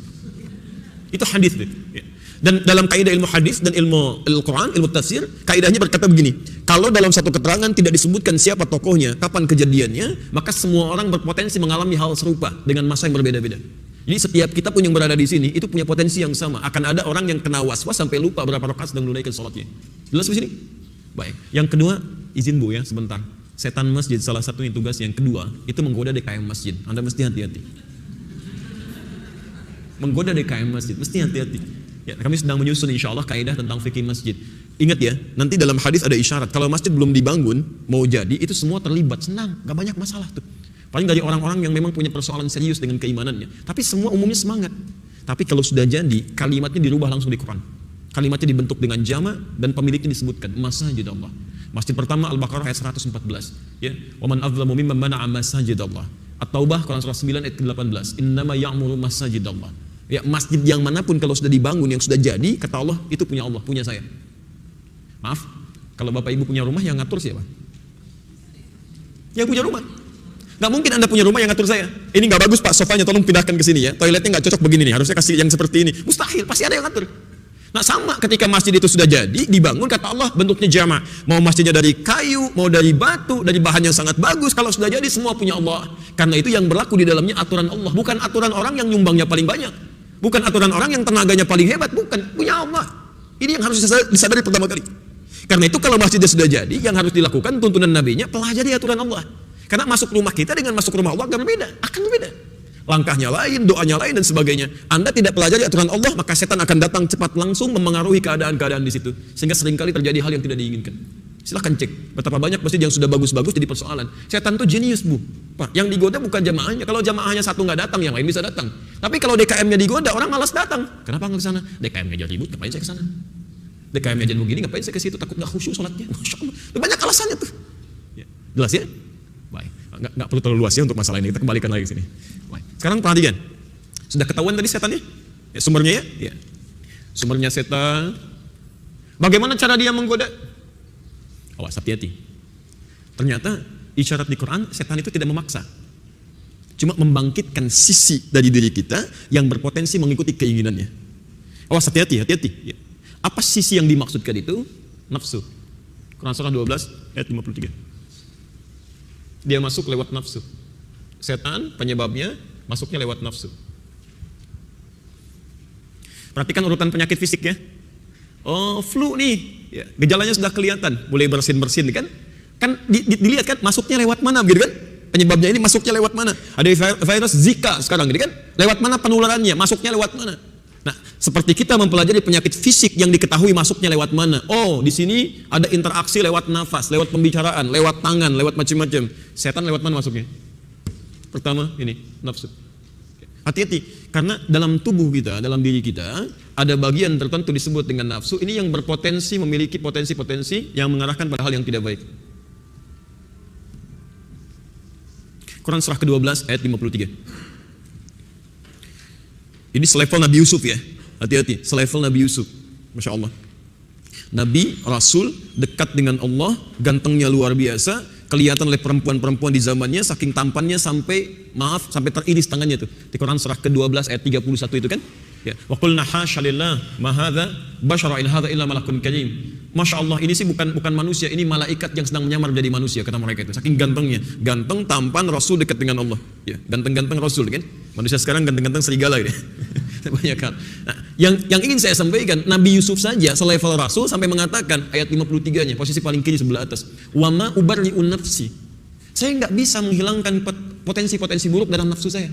A: Itu hadis itu. Ya. Dan dalam kaidah ilmu hadis dan ilmu Al-Quran, ilmu tafsir, kaidahnya berkata begini. Kalau dalam satu keterangan tidak disebutkan siapa tokohnya, kapan kejadiannya, maka semua orang berpotensi mengalami hal serupa dengan masa yang berbeda-beda. Jadi setiap kita pun yang berada di sini itu punya potensi yang sama. Akan ada orang yang kena was-was sampai lupa berapa rakaat sedang menunaikan sholatnya. Jelas di sini? Baik. Yang kedua, izin Bu ya sebentar. Setan masjid salah satunya tugas yang kedua itu menggoda DKM masjid. Anda mesti hati-hati. Menggoda DKM masjid, mesti hati-hati. Ya, kami sedang menyusun insya Allah kaidah tentang fikih masjid. Ingat ya, nanti dalam hadis ada isyarat. Kalau masjid belum dibangun, mau jadi itu semua terlibat, senang, gak banyak masalah tuh. Paling dari orang-orang yang memang punya persoalan serius dengan keimanannya. Tapi semua umumnya semangat. Tapi kalau sudah jadi, kalimatnya dirubah langsung di Quran. Kalimatnya dibentuk dengan jama dan pemiliknya disebutkan masajid Allah. Masjid pertama Al-Baqarah ayat 114. Ya, wa man adzlamu mimman mana'a masajid Allah. At-Taubah Quran surah 9 ayat 18. Innama ya'muru masajid Allah. Ya, masjid yang manapun kalau sudah dibangun, yang sudah jadi, kata Allah, itu punya Allah, punya saya. Maaf, kalau Bapak Ibu punya rumah, yang ngatur siapa? Yang punya rumah. Gak mungkin Anda punya rumah yang ngatur saya. Ini gak bagus Pak, sofanya tolong pindahkan ke sini ya. Toiletnya gak cocok begini nih, harusnya kasih yang seperti ini. Mustahil, pasti ada yang ngatur. Nah sama ketika masjid itu sudah jadi, dibangun, kata Allah bentuknya jama'. Mau masjidnya dari kayu, mau dari batu, dari bahan yang sangat bagus, kalau sudah jadi semua punya Allah. Karena itu yang berlaku di dalamnya aturan Allah, bukan aturan orang yang nyumbangnya paling banyak. Bukan aturan orang yang tenaganya paling hebat, bukan, punya Allah. Ini yang harus disadari pertama kali. Karena itu kalau masjidnya sudah jadi, yang harus dilakukan tuntunan nabinya, pelajari aturan Allah. Karena masuk rumah kita dengan masuk rumah Allah akan berbeda, Langkahnya lain, doanya lain dan sebagainya. Anda tidak pelajari aturan Allah, maka setan akan datang cepat langsung memengaruhi keadaan-keadaan di situ. Sehingga seringkali terjadi hal yang tidak diinginkan. Silahkan cek betapa banyak masjid yang sudah bagus-bagus jadi persoalan. Setan itu jenius, Bu. Pak, yang digoda bukan jamaahnya. Kalau jamaahnya satu nggak datang, yang lain bisa datang. Tapi kalau DKM-nya digoda, orang malas datang. Kenapa nggak ke sana? DKM-nya jadi ribut, ngapain saya ke sana? DKM-nya jadi begini, ngapain saya ke situ? Takut nggak khusyuk sholatnya. Masya Allah. Banyak alasannya tuh. Ya. Jelas ya? Baik. Nggak perlu terlalu luas ya untuk masalah ini. Kita kembalikan lagi ke sini. Baik. Sekarang perhatikan. Sudah ketahuan tadi setannya? Ya, sumbernya ya? Ya. Sumbernya setan. Bagaimana cara dia menggoda? Awas, hati-hati. Ternyata isyarat di Quran, setan itu tidak memaksa. Cuma membangkitkan sisi dari diri kita yang berpotensi mengikuti keinginannya. Awas, hati-hati, hati-hati. Ya. Apa sisi yang dimaksudkan itu? Nafsu. Quran surah 12 ayat 53. Dia masuk lewat nafsu. Setan penyebabnya masuknya lewat nafsu. Perhatikan urutan penyakit fisik ya. Oh, flu nih. Ya, gejalanya sudah kelihatan, mulai bersin-bersin kan? Kan dilihat kan masuknya lewat mana gitu kan? Penyebabnya ini masuknya lewat mana? Ada virus Zika sekarang gitu kan? Lewat mana penularannya? Masuknya lewat mana? Nah, seperti kita mempelajari penyakit fisik yang diketahui masuknya lewat mana. Oh, di sini ada interaksi lewat nafas, lewat pembicaraan, lewat tangan, lewat macam-macam. Setan lewat mana masuknya? Pertama ini nafsu. Hati-hati, karena dalam tubuh kita, dalam diri kita ada bagian tertentu disebut dengan nafsu. Ini yang berpotensi memiliki potensi-potensi yang mengarahkan pada hal yang tidak baik. Quran surah ke-12 ayat 53. Ini selevel Nabi Yusuf ya. Hati-hati, selevel Nabi Yusuf. Masya Allah. Nabi, Rasul, dekat dengan Allah, gantengnya luar biasa, kelihatan oleh perempuan-perempuan di zamannya, saking tampannya sampai teriris tangannya tuh. Di Quran surah ke-12 ayat 31 itu kan. Ya. Wa qulna hasya lillah ma hadza basyara in hadza illa malakun karim. Masya Allah, ini sih bukan manusia, ini malaikat yang sedang menyamar menjadi manusia, kata mereka itu. Saking gantengnya, ganteng, tampan, Rasul dekat dengan Allah. Ya, ganteng-ganteng Rasul kan. Manusia sekarang ganteng-ganteng serigala gitu. Banyak hal. Nah, yang ingin saya sampaikan, Nabi Yusuf saja selevel Rasul sampai mengatakan ayat 53-nya, posisi paling kiri sebelah atas. Wa ma ubarri'un nafsi. Saya nggak bisa menghilangkan potensi-potensi buruk dalam nafsu saya.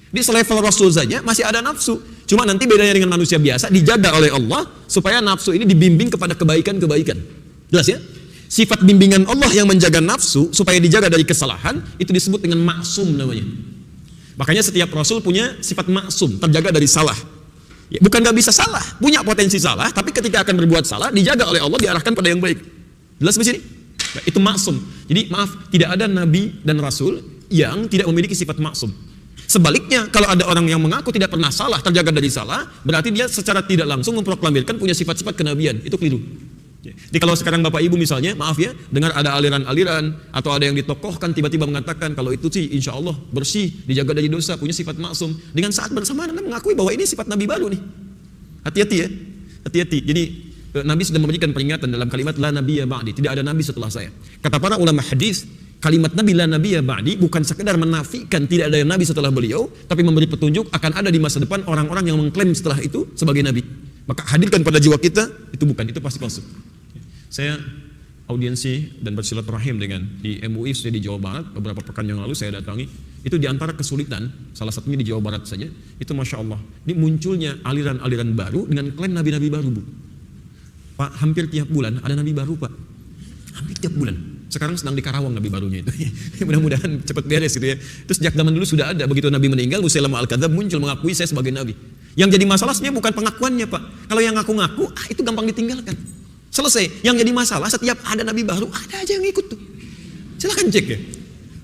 A: Di selevel Rasul saja masih ada nafsu. Cuma nanti bedanya dengan manusia biasa, dijaga oleh Allah supaya nafsu ini dibimbing kepada kebaikan-kebaikan. Jelas ya? Sifat bimbingan Allah yang menjaga nafsu supaya dijaga dari kesalahan itu disebut dengan maksum namanya. Makanya setiap Rasul punya sifat maksum, terjaga dari salah. Ya, bukan gak bisa salah, punya potensi salah, tapi ketika akan berbuat salah, dijaga oleh Allah, diarahkan pada yang baik. Jelas di sini? Nah, itu maksum. Jadi maaf, tidak ada Nabi dan Rasul yang tidak memiliki sifat maksum. Sebaliknya, kalau ada orang yang mengaku tidak pernah salah, terjaga dari salah, berarti dia secara tidak langsung memproklamirkan punya sifat-sifat kenabian. Itu keliru. Jadi kalau sekarang Bapak Ibu misalnya, maaf ya, dengar ada aliran-aliran atau ada yang ditokohkan tiba-tiba mengatakan kalau itu sih insya Allah bersih, dijaga dari dosa, punya sifat maksum. Dengan saat bersamaan Anda mengakui bahwa ini sifat Nabi baru nih. Hati-hati ya, hati-hati. Jadi Nabi sudah memberikan peringatan dalam kalimat la nabiyya ba'di, tidak ada nabi setelah saya. Kata para ulama hadis, kalimat Nabi la nabiyya ba'di bukan sekedar menafikan tidak ada nabi setelah beliau, tapi memberi petunjuk akan ada di masa depan orang-orang yang mengklaim setelah itu sebagai nabi. Maka hadirkan pada jiwa kita, itu bukan, itu pasti palsu. Saya audiensi dan bersilaturahim dengan di MUI sudah di Jawa Barat, beberapa pekan yang lalu saya datangi. Itu diantara kesulitan, salah satunya di Jawa Barat saja, itu Masya Allah, ini munculnya aliran-aliran baru dengan klaim nabi-nabi baru, Bu. Pak, hampir tiap bulan ada nabi baru, Pak. Hampir tiap bulan. Sekarang sedang di Karawang nabi barunya itu. Mudah-mudahan cepat beres gitu ya. Itu sejak zaman dulu sudah ada. Begitu Nabi meninggal, Musailamah Al-Kadzdzab muncul mengakui saya sebagai nabi. Yang jadi masalah sebenarnya bukan pengakuannya, Pak. Kalau yang ngaku-ngaku, itu gampang ditinggalkan. Selesai. Yang jadi masalah setiap ada nabi baru, ada aja yang ikut tuh. Silakan cek ya.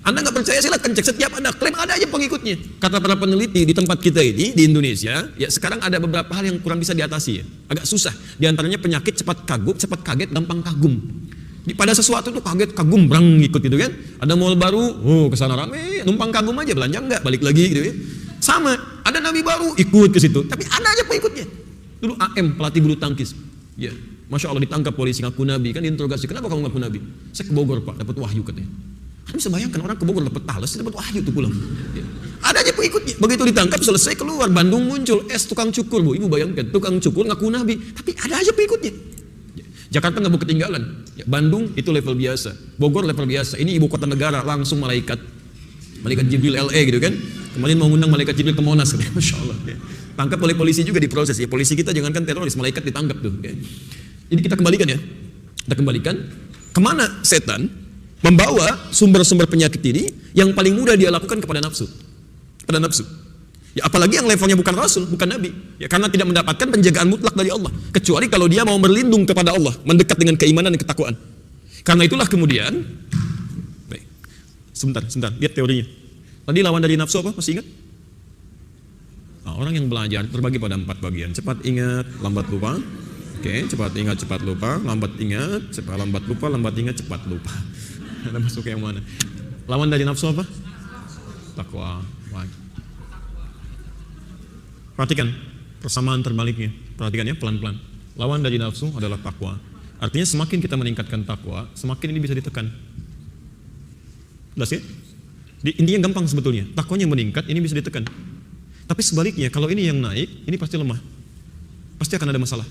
A: Anda nggak percaya, silakan cek. Setiap ada klaim, ada aja pengikutnya. Kata para peneliti di tempat kita ini di Indonesia, ya sekarang ada beberapa hal yang kurang bisa diatasi ya. Agak susah. Di antaranya penyakit cepat kaget, gampang kagum. Pada sesuatu tuh kaget, kagum, brang ikut gitu kan. Ada mall baru, kesana rame, numpang kagum aja, belanja enggak, balik lagi gitu ya. Sama, ada nabi baru, ikut ke situ. Tapi ada aja pengikutnya. Dulu AM, pelatih bulu tangkis. Ya, Masya Allah ditangkap polisi ngaku nabi, kan diinterogasi, kenapa kamu ngaku nabi? Saya ke Bogor, Pak, dapat wahyu katanya. Anda bisa bayangkan orang ke Bogor dapat talas, dapat wahyu tuh pulang. Ya. Ada aja pengikutnya. Begitu ditangkap, selesai keluar, Bandung muncul, tukang cukur, Bu. Ibu bayangkan, tukang cukur ngaku nabi, tapi ada aja pengikutnya. Ya. Jakarta nggak mau ketinggalan. Ya, Bandung itu level biasa, Bogor level biasa. Ini ibu kota negara, langsung malaikat Jibril LE gitu kan. Kemarin mau ngundang malaikat Jibril ke Monas, Masya Allah. Tangkap oleh polisi juga diproses ya. Polisi kita jangankan teroris, malaikat ditangkap tuh. Jadi kita kembalikan ya. Kita kembalikan kemana setan membawa sumber-sumber penyakit ini yang paling mudah dia lakukan kepada nafsu. Pada nafsu. Ya apalagi yang levelnya bukan rasul, bukan nabi. Ya karena tidak mendapatkan penjagaan mutlak dari Allah. Kecuali kalau dia mau berlindung kepada Allah, mendekat dengan keimanan dan ketakwaan. Karena itulah kemudian baik. Sebentar, lihat teorinya. Tadi lawan dari nafsu apa? Masih ingat? Nah, orang yang belajar terbagi pada 4 bagian. Cepat ingat, lambat lupa. Oke, cepat ingat, cepat lupa. Lambat ingat, cepat lambat lupa. Lambat ingat, cepat lupa. Ada masuk yang mana? Lawan dari nafsu apa? Takwa. Perhatikan persamaan terbaliknya. Perhatikan ya, pelan-pelan. Lawan dari nafsu adalah takwa. Artinya semakin kita meningkatkan takwa, semakin ini bisa ditekan. Jelas ya? Intinya gampang sebetulnya. Takwanya meningkat, ini bisa ditekan. Tapi sebaliknya, kalau ini yang naik, ini pasti lemah. Pasti akan ada masalah.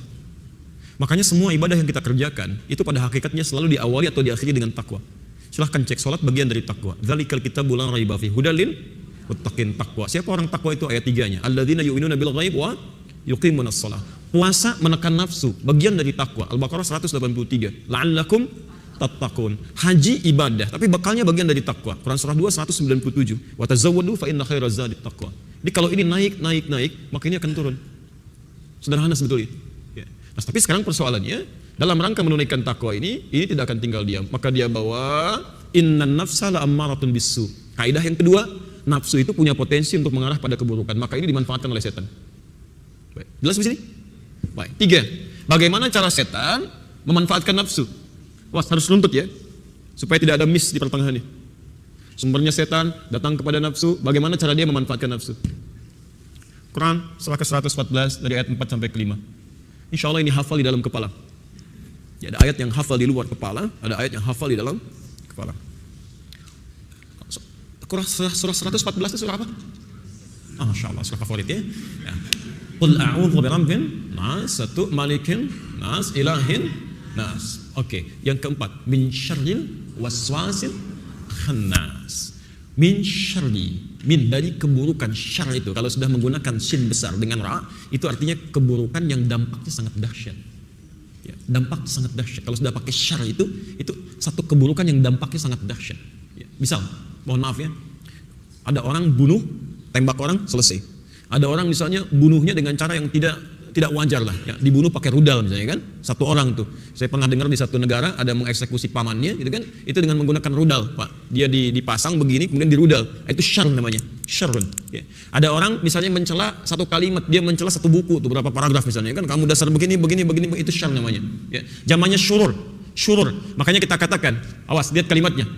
A: Makanya semua ibadah yang kita kerjakan, itu pada hakikatnya selalu diawali atau diakhiri dengan takwa. Silahkan cek, sholat bagian dari takwa. Dzalikal kitabul la raiba fihi hudal lil muttaqin. Takwa. Siapa orang takwa itu? Ayat 3-nya. Alladzina yu'minuna bil ghaib wa yuqimunas shalah. Puasa menekan nafsu, bagian dari takwa. Al-Baqarah 183. La'allakum tattaqun. Haji ibadah, tapi bakalnya bagian dari takwa. Quran surah 2 197. Wa tazawwadu fa inna khairaz zadi taqwa. Jadi kalau ini naik, maka ini akan turun. Sederhana sebetulnya. Ya. Nah, tapi sekarang persoalannya, dalam rangka menunaikan takwa ini tidak akan tinggal diam. Maka dia bawa innan nafsa la ammaratun bisu. Kaidah yang kedua, nafsu itu punya potensi untuk mengarah pada keburukan. Maka ini dimanfaatkan oleh setan. Baik. Jelas di sini? Baik. 3. Bagaimana cara setan memanfaatkan nafsu? Wah, harus runtut ya, supaya tidak ada miss di pertengahan ini. Sumbernya setan datang kepada nafsu. Bagaimana cara dia memanfaatkan nafsu? Quran surah ke-114 dari ayat 4 sampai ke 5. Insya Allah ini hafal di dalam kepala. Ya, ada ayat yang hafal di luar kepala, ada ayat yang hafal di dalam kepala. Surah 114 itu surah apa? Masya Allah, surah favorit ya. Qul a'udzu birabbin nas, satu malikin nas, ilahin nas. Oke, yang keempat, min syarril waswasil khannas. Min syarri, min dari keburukan. Syarr itu kalau sudah menggunakan sin besar dengan ra, itu artinya keburukan yang dampaknya sangat dahsyat. Ya, dampak sangat dahsyat. Kalau sudah pakai syarr itu satu keburukan yang dampaknya sangat dahsyat. Ya, misal, mohon maaf ya, ada orang bunuh, tembak orang, selesai. Ada orang misalnya bunuhnya dengan cara yang tidak wajar lah, ya, dibunuh pakai rudal misalnya kan, satu orang tuh. Saya pernah dengar di satu negara ada mengeksekusi pamannya, gitu kan, itu dengan menggunakan rudal, Pak. Dia dipasang begini, kemudian dirudal. Itu syarr namanya, syarrun. Ya. Ada orang misalnya mencela satu kalimat, dia mencela satu buku, tuh berapa paragraf misalnya kan, kamu dasar begini, itu syarr namanya. Ya. Zamannya syurur. Makanya kita katakan, awas, lihat kalimatnya.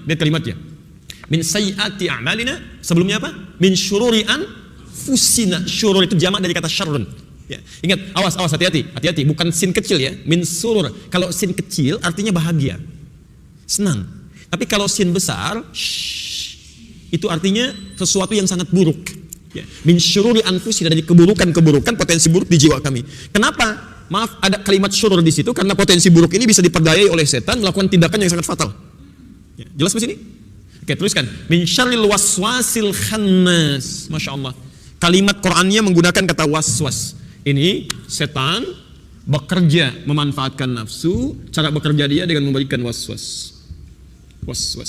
A: Min sayyiati a'malina, sebelumnya apa? Min syururi anfusina. Syurur itu jamak dari kata syarrun. Ya, ingat, awas, hati-hati, bukan sin kecil ya, min surur. Kalau sin kecil artinya bahagia, senang. Tapi kalau sin besar, itu artinya sesuatu yang sangat buruk. Ya. Min syururi anfusina, dari keburukan, potensi buruk di jiwa kami. Kenapa? Maaf, ada kalimat syurur di situ karena potensi buruk ini bisa diperdayai oleh setan melakukan tindakan yang sangat fatal. Ya, jelas di sini? Oke, teruskan. Min syarril waswasil khannas. Masya Allah. Kalimat Qur'annya menggunakan kata waswas. Ini setan bekerja memanfaatkan nafsu. Cara bekerja dia dengan memberikan waswas. Masya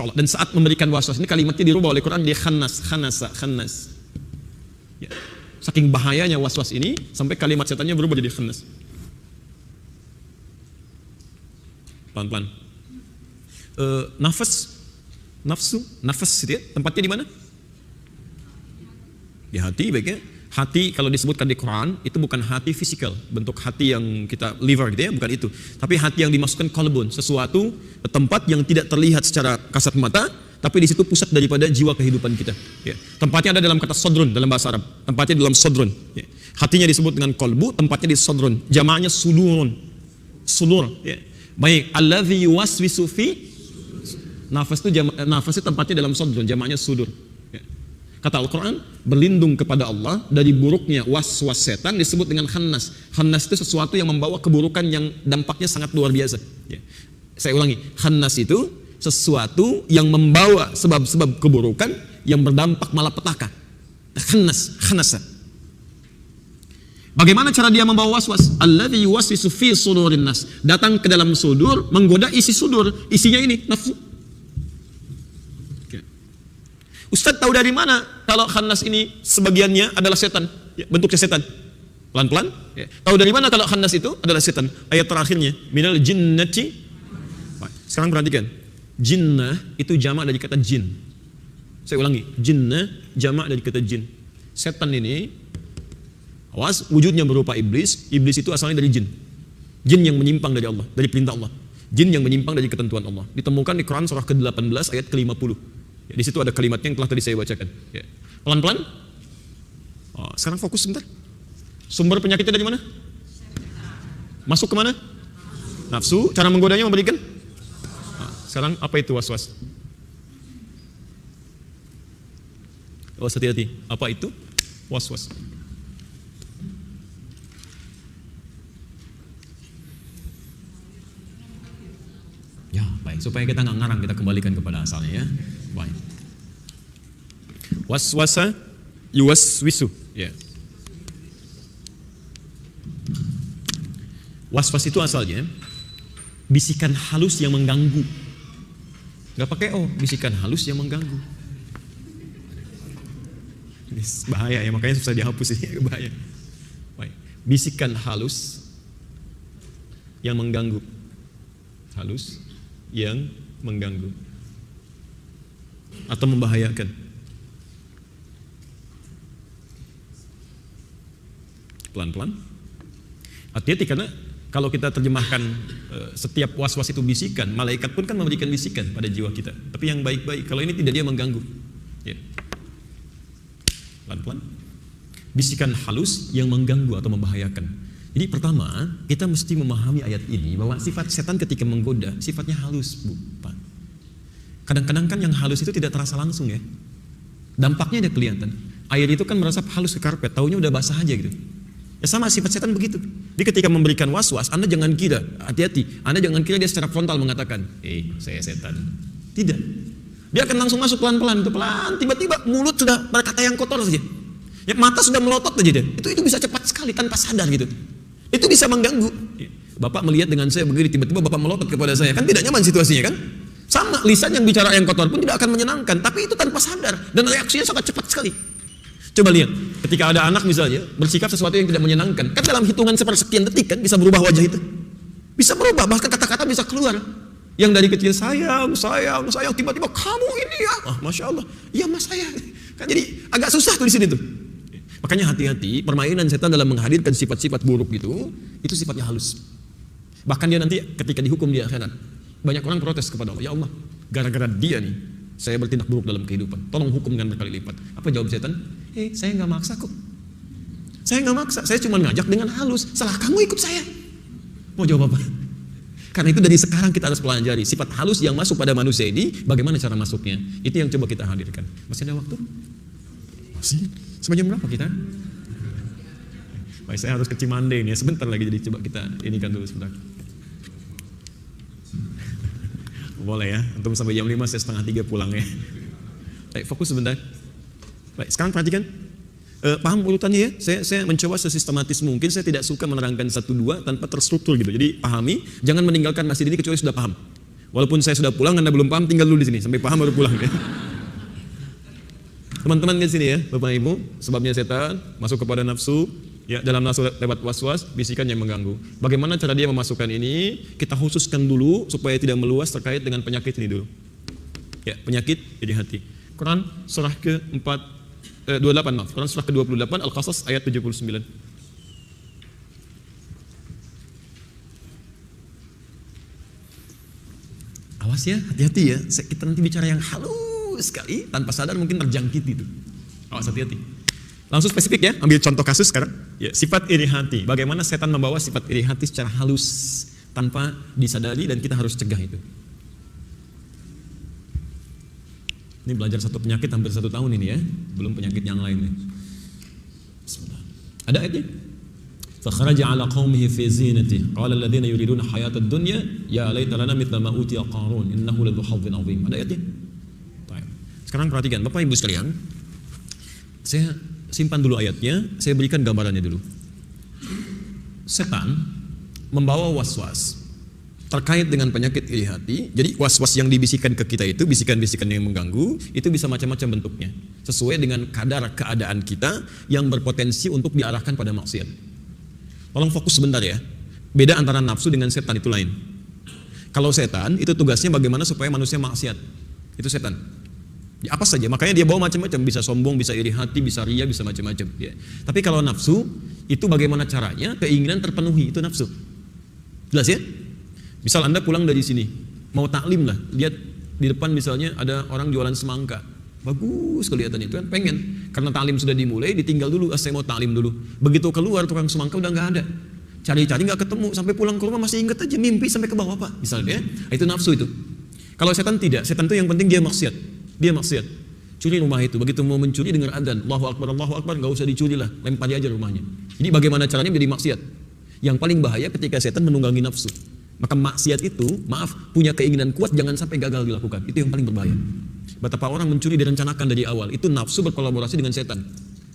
A: Allah. Dan saat memberikan waswas ini kalimatnya dirubah oleh Quran, dia khannas. Ya. Saking bahayanya waswas ini sampai kalimat setannya berubah jadi khannas. Pelan-pelan. Nafsu itu ya, tempatnya di mana? Di hati, baiknya. Hati kalau disebutkan di Quran itu bukan hati fisikal, bentuk hati yang kita liver gitu ya, bukan itu. Tapi hati yang dimasukkan qalbun, sesuatu tempat yang tidak terlihat secara kasat mata, tapi di situ pusat daripada jiwa kehidupan kita. Ya. Tempatnya ada dalam kata sodrun dalam bahasa Arab. Tempatnya dalam sodrun. Ya. Hatinya disebut dengan qalbu, tempatnya di sodrun. Jamaknya sudurun. Sudur. Ya. Baik, alladzi yuwaswisu fi. Nafas itu tempatnya dalam sodrun, jamaknya sudur. Kata Al-Quran, berlindung kepada Allah dari buruknya waswas setan disebut dengan khannas. Khannas itu sesuatu yang membawa keburukan yang dampaknya sangat luar biasa. Ya. Saya ulangi, khannas itu sesuatu yang membawa sebab-sebab keburukan yang berdampak malapetaka. Khanasa. Bagaimana cara dia membawa waswas? Alladzi yuwaswisu fi sudurin nas. Datang ke dalam sudur, menggoda isi sudur. Isinya ini nafsu. Ustaz tahu dari mana kalau khannas ini sebagiannya adalah setan? Ya, bentuknya setan. Pelan-pelan. Ya. Tahu dari mana kalau khannas itu adalah setan? Ayat terakhirnya, minal jinnati. Sekarang perhatikan. Jinnah itu jamak dari kata jin. Saya ulangi, jinnah jamak dari kata jin. Setan ini, awas, wujudnya berupa iblis. Iblis itu asalnya dari jin. Jin yang menyimpang dari Allah, dari perintah Allah. Jin yang menyimpang dari ketentuan Allah. Ditemukan di Quran surah ke-18 ayat ke-50. Ya, di situ ada kalimatnya yang telah tadi saya bacakan. Ya. Pelan-pelan. Oh, sekarang fokus sebentar. Sumber penyakitnya dari mana? Masuk ke mana? Nafsu. Cara menggodanya memberikan? Nah, sekarang apa itu waswas? Oh, hati-hati. Apa itu waswas? Ya, baik. Supaya kita nggak ngarang, kita kembalikan kepada asalnya ya. Baik. Waswasa yuwaswisu. Ya. Waswas itu asalnya bisikan halus yang mengganggu. Nggak pakai bisikan halus yang mengganggu. Ini bahaya ya, makanya susah dihapus ini, bahaya. Baik. Bisikan halus yang mengganggu. Halus yang mengganggu atau membahayakan. Pelan-pelan. Hati-hati karena kalau kita terjemahkan setiap was-was itu bisikan, malaikat pun kan memberikan bisikan pada jiwa kita. Tapi yang baik-baik, kalau ini tidak, dia mengganggu. Ya. Pelan-pelan. Bisikan halus yang mengganggu atau membahayakan. Jadi pertama, kita mesti memahami ayat ini bahwa sifat setan ketika menggoda, sifatnya halus, Bu, Pak. Kadang-kadang kan yang halus itu tidak terasa langsung ya. Dampaknya ada kelihatan. Air itu kan merasa halus ke karpet, taunya udah basah aja gitu. Ya sama sifat setan begitu. Dia ketika memberikan was-was, Anda jangan kira, hati-hati. Anda jangan kira dia secara frontal mengatakan, saya setan. Tidak. Dia akan langsung masuk pelan-pelan, itu pelan, tiba-tiba mulut sudah berkata yang kotor saja. Ya, mata sudah melotot aja dia. Itu bisa cepat sekali tanpa sadar gitu. Itu bisa mengganggu. Bapak melihat dengan saya begini, tiba-tiba Bapak melotot kepada saya, kan tidak nyaman situasinya kan? Sama, lisan yang bicara yang kotor pun tidak akan menyenangkan, tapi itu tanpa sadar dan reaksinya sangat cepat sekali. Coba lihat, ketika ada anak misalnya bersikap sesuatu yang tidak menyenangkan, kan dalam hitungan sepersekian detik kan bisa berubah wajah itu. Bisa berubah, bahkan kata-kata bisa keluar. Yang dari kecil sayang, tiba-tiba kamu ini ya, Masya Allah, iya mas saya. Kan jadi agak susah tuh di sini tuh. Makanya hati-hati, permainan setan dalam menghadirkan sifat-sifat buruk itu sifatnya halus. Bahkan dia nanti ketika dihukum di akhirat, banyak orang protes kepada Allah, ya Allah, gara-gara dia nih, saya bertindak buruk dalam kehidupan, tolong hukum dengan berkali lipat. Apa jawab setan? Saya nggak maksa kok. Saya nggak maksa, saya cuma ngajak dengan halus. Salah kamu ikut saya. Mau jawab apa? Karena itu dari sekarang kita harus pelajari sifat halus yang masuk pada manusia ini, bagaimana cara masuknya. Itu yang coba kita hadirkan. Masih ada waktu? Masih? Sampai jam berapa kita? Baik, saya harus ke Cimande ini, sebentar lagi, jadi coba kita inikan dulu sebentar. Boleh ya, untuk sampai jam 5, saya setengah 3 pulang ya. Baik, fokus sebentar. Baik, sekarang perhatikan. Paham urutannya ya? Saya mencoba sesistematis mungkin. Saya tidak suka menerangkan 1-2 tanpa terstruktur gitu. Jadi pahami, jangan meninggalkan masjid ini kecuali sudah paham. Walaupun saya sudah pulang, Anda belum paham, tinggal dulu di sini sampai paham baru pulang ya. Teman-teman di sini ya, Bapak Ibu, sebabnya setan masuk kepada nafsu, ya dalam nafsu lewat was-was, bisikan yang mengganggu. Bagaimana cara dia memasukkan ini? Kita khususkan dulu supaya tidak meluas terkait dengan penyakit ini dulu. Ya, penyakit iri hati. Quran surah ke-28, Quran surah ke-28 Al-Qasas ayat 79. Awas ya, hati-hati ya. Kita nanti bicara yang halus sekali, tanpa sadar mungkin terjangkit itu. Awas, hati-hati. Langsung spesifik ya, ambil contoh kasus sekarang. Ya, sifat iri hati. Bagaimana setan membawa sifat iri hati secara halus tanpa disadari dan kita harus cegah itu. Ini belajar satu penyakit hampir 1 tahun ini ya, belum penyakit yang lain nih. Ada ayatnya? فخرج على قومه في زينته قال الذين يريدون حياة الدنيا يا ليت لنا مثل ما أوتي قارون إنه لذو حظ عظيم. Ada ayatnya? Sekarang perhatikan Bapak Ibu sekalian, saya simpan dulu ayatnya, saya berikan gambarannya dulu. Setan membawa was-was terkait dengan penyakit iri hati. Jadi was-was yang dibisikkan ke kita itu, bisikan-bisikan yang mengganggu, itu bisa macam-macam bentuknya, sesuai dengan kadar keadaan kita yang berpotensi untuk diarahkan pada maksiat. Tolong fokus sebentar ya. Beda antara nafsu dengan setan itu lain. Kalau setan itu tugasnya bagaimana supaya manusia maksiat. Itu setan. Ya, apa saja, makanya dia bawa macam-macam, bisa sombong, bisa iri hati, bisa ria, bisa macam-macam. Ya. Tapi kalau nafsu itu bagaimana caranya keinginan terpenuhi, itu nafsu. Jelas ya? Misal Anda pulang dari sini, mau taklim lah, lihat di depan misalnya ada orang jualan semangka. Bagus kelihatannya itu kan, pengen. Karena taklim sudah dimulai, ditinggal dulu, saya mau taklim dulu. Begitu keluar tukang semangka udah nggak ada. Cari-cari nggak ketemu, sampai pulang ke rumah masih ingat aja, mimpi sampai ke bawah Pak. Misalnya, itu nafsu itu. Kalau setan tidak, setan itu yang penting dia maksiat. Dia maksiat. Curi rumah itu, begitu mau mencuri dengar adzan, Allahu Akbar, nggak usah dicuri lah, lempari aja rumahnya. Jadi bagaimana caranya menjadi maksiat? Yang paling bahaya ketika setan menunggangi nafsu. Maka maksiat itu, punya keinginan kuat jangan sampai gagal dilakukan. Itu yang paling berbahaya. Betapa orang mencuri direncanakan dari awal, itu nafsu berkolaborasi dengan setan.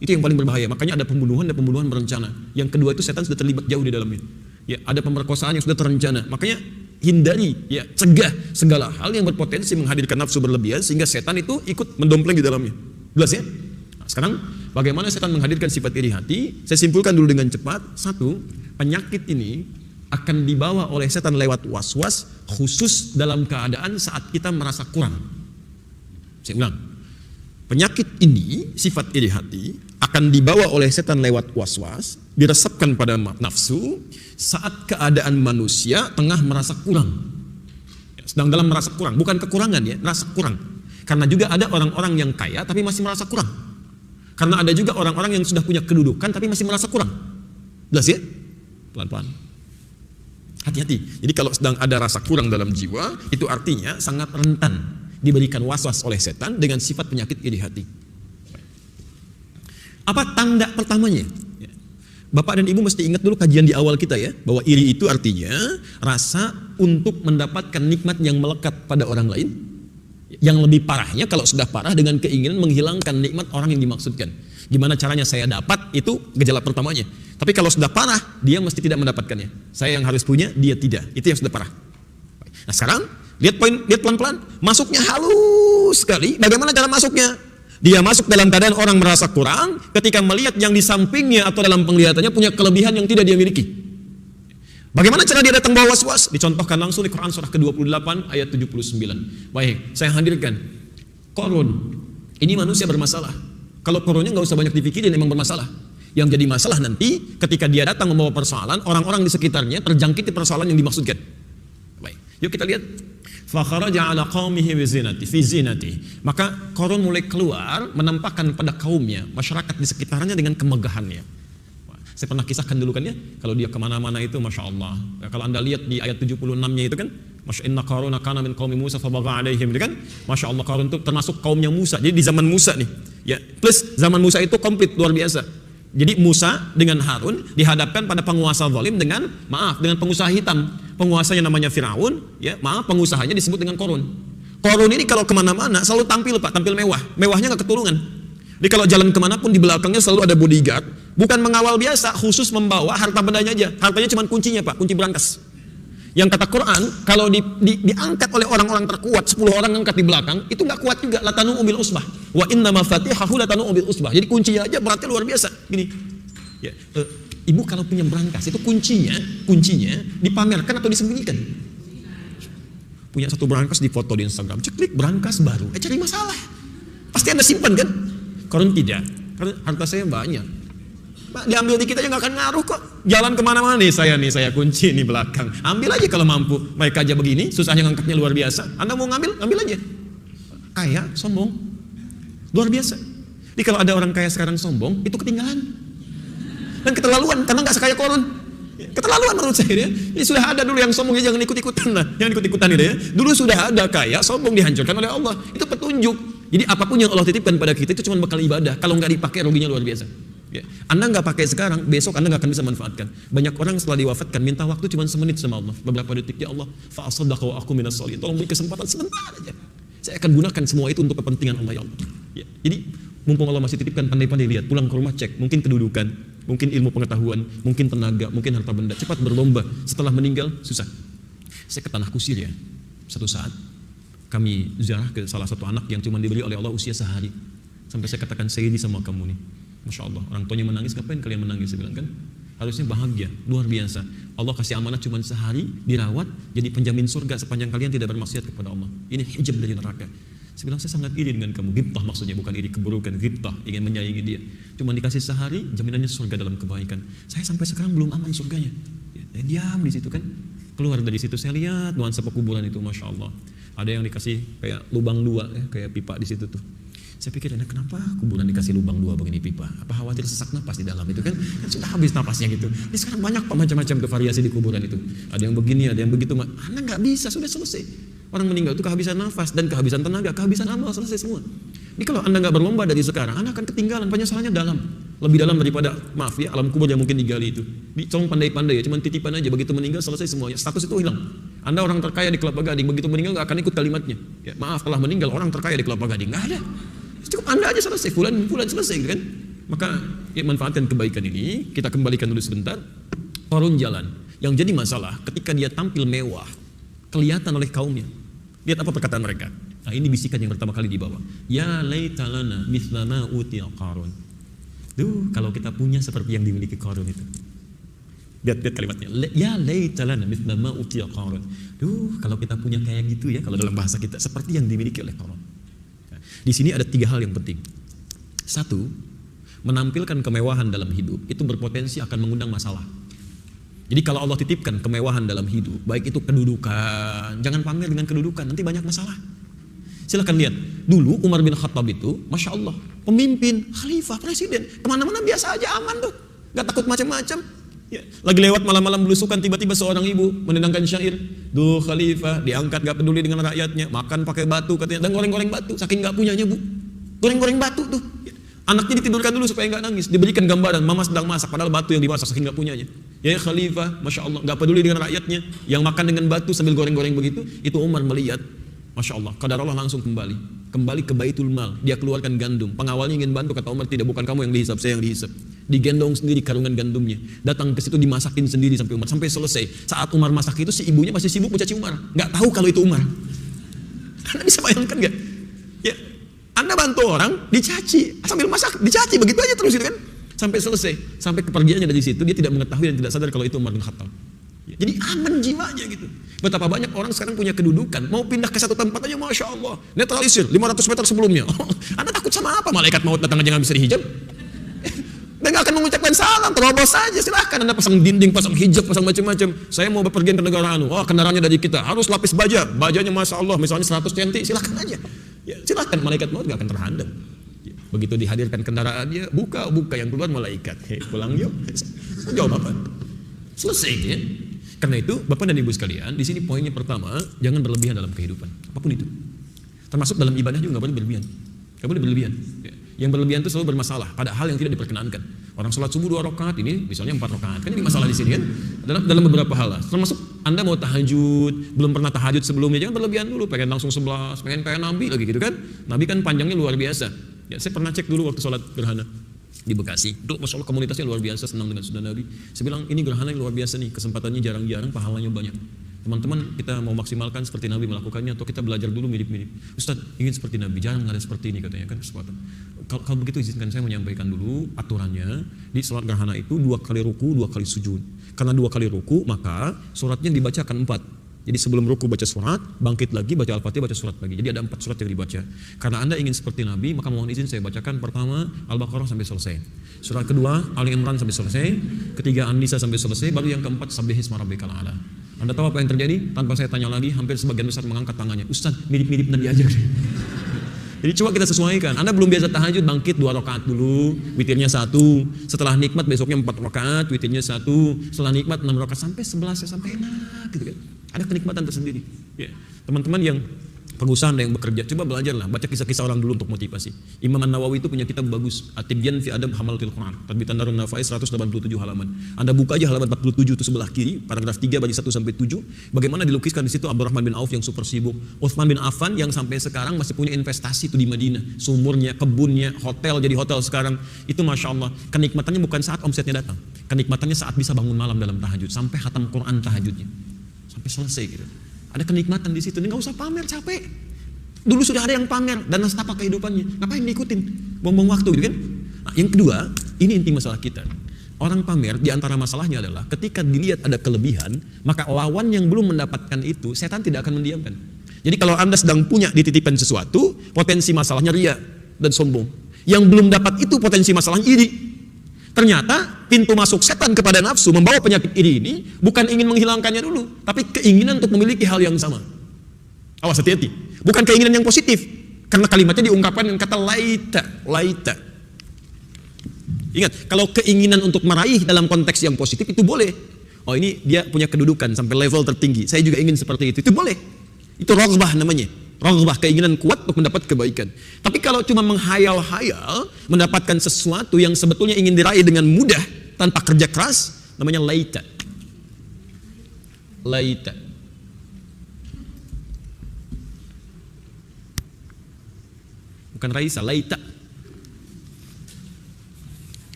A: Itu yang paling berbahaya. Makanya ada pembunuhan berencana. Yang kedua itu setan sudah terlibat jauh di dalamnya. Ya, ada pemerkosaan yang sudah terencana. Makanya hindari, ya, cegah segala hal yang berpotensi menghadirkan nafsu berlebihan sehingga setan itu ikut mendompleng di dalamnya. Jelas ya? Nah, sekarang bagaimana setan menghadirkan sifat iri hati? Saya simpulkan dulu dengan cepat. Satu, penyakit ini akan dibawa oleh setan lewat was-was, khusus dalam keadaan saat kita merasa kurang. Saya ulang, penyakit ini, sifat iri hati, akan dibawa oleh setan lewat was-was, diresapkan pada nafsu saat keadaan manusia tengah merasa kurang. Sedang dalam merasa kurang, bukan kekurangan ya, merasa kurang. Karena juga ada orang-orang yang kaya tapi masih merasa kurang. Karena ada juga orang-orang yang sudah punya kedudukan tapi masih merasa kurang. Jelas ya? Pelan-pelan. Hati-hati. Jadi kalau sedang ada rasa kurang dalam jiwa, itu artinya sangat rentan diberikan was-was oleh setan dengan sifat penyakit iri hati. Apa tanda pertamanya? Bapak dan Ibu mesti ingat dulu kajian di awal kita ya, bahwa iri itu artinya rasa untuk mendapatkan nikmat yang melekat pada orang lain. Yang lebih parahnya kalau sudah parah dengan keinginan menghilangkan nikmat orang yang dimaksudkan. Gimana caranya saya dapat, itu gejala pertamanya. Tapi kalau sudah parah, dia mesti tidak mendapatkannya. Saya yang harus punya, dia tidak. Itu yang sudah parah. Nah sekarang lihat pelan-pelan, masuknya halus sekali. Bagaimana cara masuknya? Dia masuk dalam keadaan orang merasa kurang ketika melihat yang di sampingnya atau dalam penglihatannya punya kelebihan yang tidak dia miliki. Bagaimana cara dia datang bawa was-was? Dicontohkan langsung di Quran surah ke-28 ayat 79. Baik, saya hadirkan Qarun. Ini manusia bermasalah. Kalau Qarunnya nggak usah banyak dipikirin, memang bermasalah. Yang jadi masalah nanti ketika dia datang membawa persoalan, orang-orang di sekitarnya terjangkiti persoalan yang dimaksudkan. Baik, yuk kita lihat. Fakharaja ala qaumihi fi zinati. Maka Qarun mulai keluar menampakkan pada kaumnya, masyarakat di sekitarnya dengan kemegahannya. Saya pernah kisahkan dulu kan ya, kalau dia kemana-mana itu Masya Allah. Ya, kalau Anda lihat di ayat 76-nya itu kan, Inna Qaruna kana min qaumi Musa fabagha alaihim, itu kan, Masya Allah Qarun itu termasuk kaumnya Musa. Jadi di zaman Musa nih, ya, plus zaman Musa itu komplit luar biasa. Jadi Musa dengan Harun dihadapkan pada penguasa zalim dengan pengusaha hitam. Penguasanya namanya Firaun, ya, pengusahanya disebut dengan Qarun. Qarun ini kalau kemana-mana selalu tampil Pak, tampil mewah. Mewahnya nggak keturunan. Jadi kalau jalan kemana pun di belakangnya selalu ada bodyguard. Bukan mengawal biasa, khusus membawa harta bendanya aja. Hartanya cuma kuncinya Pak, kunci berangkas. Yang kata Quran, kalau diangkat oleh orang-orang terkuat, 10 orang angkat di belakang, itu nggak kuat juga. Latanu bil usbah. Wa inna mafatihahu latanu bil usbah. Jadi kuncinya aja beratnya luar biasa. Gini. Ya, Ibu kalau punya berangkas itu kuncinya dipamerkan atau disembunyikan? Punya satu berangkas di foto di Instagram, ceklik berangkas baru, cari masalah. Pasti Anda simpan kan? Qarun tidak, karena harta saya banyak. Pak, diambil dikit aja nggak akan ngaruh kok. Jalan kemana-mana nih saya kunci nih belakang. Ambil aja kalau mampu. Mereka aja begini, susahnya ngangkatnya luar biasa. Anda mau ngambil, ambil aja. Kaya, sombong, luar biasa. Jadi kalau ada orang kaya sekarang sombong, itu ketinggalan. Dan keterlaluan, karena nggak sekaya Qarun. Keterlaluan menurut saya ya. Ini sudah ada dulu yang sombong, jangan ikut-ikutan lah. Jangan ikut-ikutan gitu ya. Dulu sudah ada kaya, sombong dihancurkan oleh Allah. Itu petunjuk. Jadi apapun yang Allah titipkan pada kita itu cuma bekal ibadah. Kalau nggak dipakai ruginya luar biasa. Ya. Anda nggak pakai sekarang, besok Anda nggak akan bisa manfaatkan. Banyak orang setelah diwafatkan minta waktu cuma semenit sama Allah, beberapa detik. Ya Allah, fa'asaddaqa wa aku minas sholihin. Tolong beri kesempatan sebentar aja. Saya akan gunakan semua itu untuk kepentingan Allah, ya Allah. Ya. Jadi mumpung Allah masih titipkan, pandai-pandai lihat, pulang ke rumah cek, mungkin kedudukan, mungkin ilmu pengetahuan, mungkin tenaga, mungkin harta benda. Cepat berlomba. Setelah meninggal susah. Saya ke Tanah Kusir ya. Satu saat kami ziarah ke salah satu anak yang cuma diberi oleh Allah usia sehari. Sampai saya katakan, Sayyidi sama kamu nih. Masya Allah, orang tuanya menangis, ngapain kalian menangis? Saya bilang kan, harusnya bahagia, luar biasa. Allah kasih amanah cuma sehari, dirawat, jadi penjamin surga sepanjang kalian tidak bermaksiat kepada Allah. Ini hijab dari neraka. Saya bilang, saya sangat iri dengan kamu. Ghibtah maksudnya, bukan iri keburukan, ghibtah, ingin menyayangi dia. Cuma dikasih sehari, jaminannya surga dalam kebaikan. Saya sampai sekarang belum aman surganya. Ya, diam di situ kan. Keluar dari situ, saya lihat nuansa pekuburan itu, Masya Allah. Ada yang dikasih kayak lubang dua, kayak pipa di situ tuh. Saya pikir, kenapa kuburan dikasih lubang dua begini pipa? Apa khawatir sesak napas di dalam itu kan? Kan sudah habis napasnya gitu. Ini sekarang banyak Pak macam-macam tuh variasi di kuburan itu. Ada yang begini, ada yang begitu. Anda nggak bisa, sudah selesai. Orang meninggal itu kehabisan nafas dan kehabisan tenaga, kehabisan amal, selesai semua. Ini kalau Anda nggak berlomba dari sekarang, Anda akan ketinggalan, penyesalannya dalam. Lebih dalam daripada, maaf ya, alam kubur yang mungkin digali itu. Dicolong pandai-pandai ya, cuman titipan aja, begitu meninggal selesai semuanya. Status itu hilang. Anda orang terkaya di Kelapa Gading, begitu meninggal nggak akan ikut kalimatnya. Ya, maaf, telah meninggal orang terkaya di Kelapa Gading, nggak ada. Cukup Anda aja selesai, fulan selesai kan. Maka ya, manfaatkan kebaikan ini. Kita kembalikan dulu sebentar. Qarun jalan. Yang jadi masalah ketika dia tampil mewah, kelihatan oleh kaumnya. Lihat apa perkataan mereka. Nah, ini bisikan yang pertama kali dibawa. Ya laita lana mithla ma utiya Qarun. Duh, kalau kita punya seperti yang dimiliki Qarun itu. Lihat kalimatnya. Ya laita lana mithla ma utiya Qarun. Duh, kalau kita punya kayak gitu ya, kalau dalam bahasa kita, seperti yang dimiliki oleh Qarun. Di sini ada 3 hal yang penting. 1, menampilkan kemewahan dalam hidup itu berpotensi akan mengundang masalah. Jadi kalau Allah titipkan kemewahan dalam hidup, baik itu kedudukan, jangan pamer dengan kedudukan, nanti banyak masalah. Silahkan lihat, dulu Umar bin Khattab itu, Masya Allah, pemimpin, khalifah, presiden, kemana-mana biasa aja, aman tuh, gak takut macam-macam. Ya, lagi lewat malam-malam belusukan, tiba-tiba seorang ibu menendangkan syair, duh khalifah, diangkat gak peduli dengan rakyatnya, makan pakai batu katanya, dan goreng-goreng batu, saking gak punyanya bu, goreng-goreng batu tuh. Anaknya ditidurkan dulu supaya gak nangis, diberikan gambaran, mama sedang masak, padahal batu yang dimasak saking gak punyanya. Ya khalifah, Masya Allah, gak peduli dengan rakyatnya, yang makan dengan batu sambil goreng-goreng begitu, itu Umar melihat, Masya Allah, qadar Allah langsung kembali ke Baitul Mal, dia keluarkan gandum. Pengawalnya ingin bantu, kata Umar, tidak, bukan kamu yang dihisap, saya yang dihisap. Digendong sendiri karungan gandumnya, datang ke situ dimasakin sendiri sampai Umar, sampai selesai. Saat Umar masak itu, si ibunya masih sibuk mencaci Umar, nggak tahu kalau itu Umar. Anda bisa bayangkan nggak? Ya, Anda bantu orang dicaci sambil masak, dicaci begitu aja terus itu kan, sampai selesai, sampai kepergiannya dari situ, dia tidak mengetahui dan tidak sadar kalau itu Umar bin Khattab. Ya, jadi aman jiwanya gitu. Betapa banyak orang sekarang punya kedudukan, mau pindah ke satu tempat aja, Masya Allah, netralisir 500 meter sebelumnya. Anda takut sama apa? Malaikat maut datang aja nggak bisa dihijab. Dan gak akan mengucapkan salam, terobos saja, silahkan Anda pasang dinding, pasang hijab, pasang macam-macam. Saya mau bepergian ke negara anu, kendaraannya dari kita, harus lapis baja, bajanya Masya Allah, misalnya 100 cm, silahkan aja. Ya, silahkan, malaikat maut gak akan terhadap. Ya, begitu dihadirkan kendaraannya, buka yang keluar malaikat. Pulang yuk, jawab apa? Selesai ya. Karena itu, Bapak dan Ibu sekalian, di sini poinnya pertama, jangan berlebihan dalam kehidupan, apapun itu. Termasuk dalam ibadah juga gak boleh berlebihan. Gak boleh berlebihan. Ya. Yang berlebihan itu selalu bermasalah pada hal yang tidak diperkenankan. Orang sholat subuh 2 rakaat, ini misalnya 4 rakaat, kan ini masalah di sini kan. Dalam beberapa hal, termasuk Anda mau tahajud, belum pernah tahajud sebelumnya, jangan berlebihan dulu, pengen langsung 11, pengen kayak Nabi lagi gitu kan. Nabi kan panjangnya luar biasa. Ya, saya pernah cek dulu waktu sholat gerhana di Bekasi. Itu Masya Allah komunitasnya luar biasa, senang dengan sunnah Nabi. Saya bilang ini gerhana yang luar biasa nih, kesempatannya jarang-jarang, pahalanya banyak. Teman-teman, kita mau maksimalkan seperti Nabi melakukannya atau kita belajar dulu mirip-mirip. Ustaz, ingin seperti Nabi, jangan ada seperti ini katanya kan kesempatan. Kalau begitu izinkan saya menyampaikan dulu aturannya. Di sholat gerhana itu 2 kali ruku, 2 kali sujud. Karena 2 kali ruku, maka suratnya dibacakan 4. Jadi sebelum ruku baca surat, bangkit lagi baca Al-Fatihah, baca surat lagi. Jadi ada 4 surat yang dibaca. Karena Anda ingin seperti Nabi, maka mohon izin saya bacakan pertama Al-Baqarah sampai selesai. Surat kedua Ali Imran sampai selesai, ketiga An-Nisa sampai selesai, baru yang keempat Sabbihisma rabbikal a'la. Anda tahu apa yang terjadi? Tanpa saya tanya lagi, hampir sebagian besar mengangkat tangannya. Ustaz, mirip-mirip Nabi aja. Jadi coba kita sesuaikan. Anda belum biasa tahajud, bangkit 2 rakaat dulu, witirnya 1. Setelah nikmat besoknya 4 rakaat, witirnya 1. Setelah nikmat 6 rakaat sampai 11 ya, sampai enak gitu kan. Ada kenikmatan tersendiri. Ya. Teman-teman yang perusahaan yang bekerja, coba belajarlah, baca kisah-kisah orang dulu untuk motivasi. Imam An-Nawawi itu punya kitab bagus, At-Tibyan fi Adab Hamalatil Quran, terbitan Darun Nafais 187 halaman. Anda buka aja halaman 47 itu sebelah kiri, paragraf 3 bagi 1 sampai 7, bagaimana dilukiskan di situ Abdurrahman bin Auf yang super sibuk, Utsman bin Affan yang sampai sekarang masih punya investasi itu di Madinah, sumurnya, kebunnya, hotel jadi hotel sekarang. Itu Masya Allah, kenikmatannya bukan saat omsetnya datang, kenikmatannya saat bisa bangun malam dalam tahajud, sampai khatam Quran tahajudnya, sampai selesai gitu. Ada kenikmatan di situ. Ini nggak usah pamer, capek. Dulu sudah ada yang pamer dan nestapa kehidupannya. Ngapain diikutin? Buang-buang waktu gitu kan? Nah, yang kedua, ini inti masalah kita. Orang pamer di antara masalahnya adalah ketika dilihat ada kelebihan, maka lawan yang belum mendapatkan itu, setan tidak akan mendiamkan. Jadi kalau Anda sedang punya dititipkan sesuatu, potensi masalahnya ria dan sombong. Yang belum dapat itu potensi masalahnya iri. Ternyata pintu masuk setan kepada nafsu membawa penyakit iri ini bukan ingin menghilangkannya dulu, tapi keinginan untuk memiliki hal yang sama. Awas, hati-hati. Bukan keinginan yang positif, karena kalimatnya diungkapkan dengan kata laita, laita. Ingat, kalau keinginan untuk meraih dalam konteks yang positif itu boleh. Oh, ini dia punya kedudukan sampai level tertinggi, saya juga ingin seperti itu boleh. Itu raghbah namanya. Raghbah, keinginan kuat untuk mendapat kebaikan. Tapi kalau cuma menghayal-hayal mendapatkan sesuatu yang sebetulnya ingin diraih dengan mudah tanpa kerja keras, namanya laita. Laita. Bukan Raisa, laita.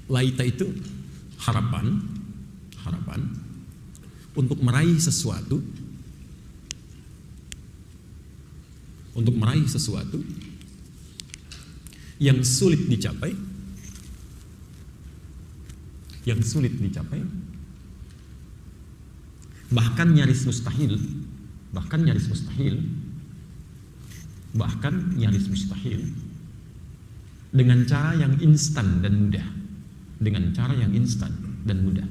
A: Laita itu harapan untuk meraih sesuatu, yang sulit dicapai, bahkan nyaris mustahil, dengan cara yang instan dan mudah.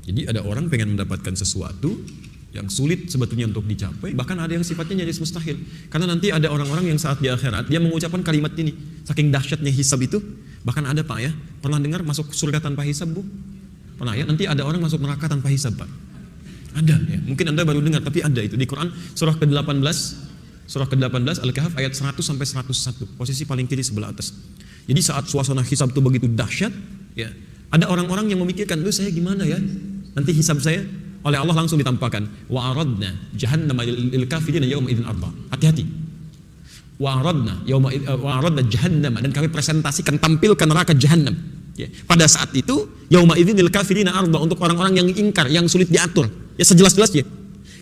A: Jadi ada orang pengen mendapatkan sesuatu yang sulit sebetulnya untuk dicapai, bahkan ada yang sifatnya nyaris mustahil. Karena nanti ada orang-orang yang saat di akhirat dia mengucapkan kalimat ini, saking dahsyatnya hisab itu, bahkan ada Pak ya, pernah dengar masuk surga tanpa hisab Bu? Pernah ya? Nanti ada orang masuk neraka tanpa hisab Pak. Ada ya, mungkin Anda baru dengar, tapi ada itu di Quran surah ke-18 Al-Kahf ayat 100 sampai 101, posisi paling kiri sebelah atas. Jadi saat suasana hisab itu begitu dahsyat, ya, ada orang-orang yang memikirkan, "Duh, saya gimana ya? Nanti hisab saya." Oleh Allah langsung ditampakkan, "Wa aradna jahannama lil kafirin yawma idzin arda." Hati-hati. Wa aradna jahannama, dan kami presentasikan, tampilkan neraka jahannam. Ya. Pada saat itu, yauma idzin lil kafirin arda, untuk orang-orang yang ingkar, yang sulit diatur. Ya sejelas-jelasnya.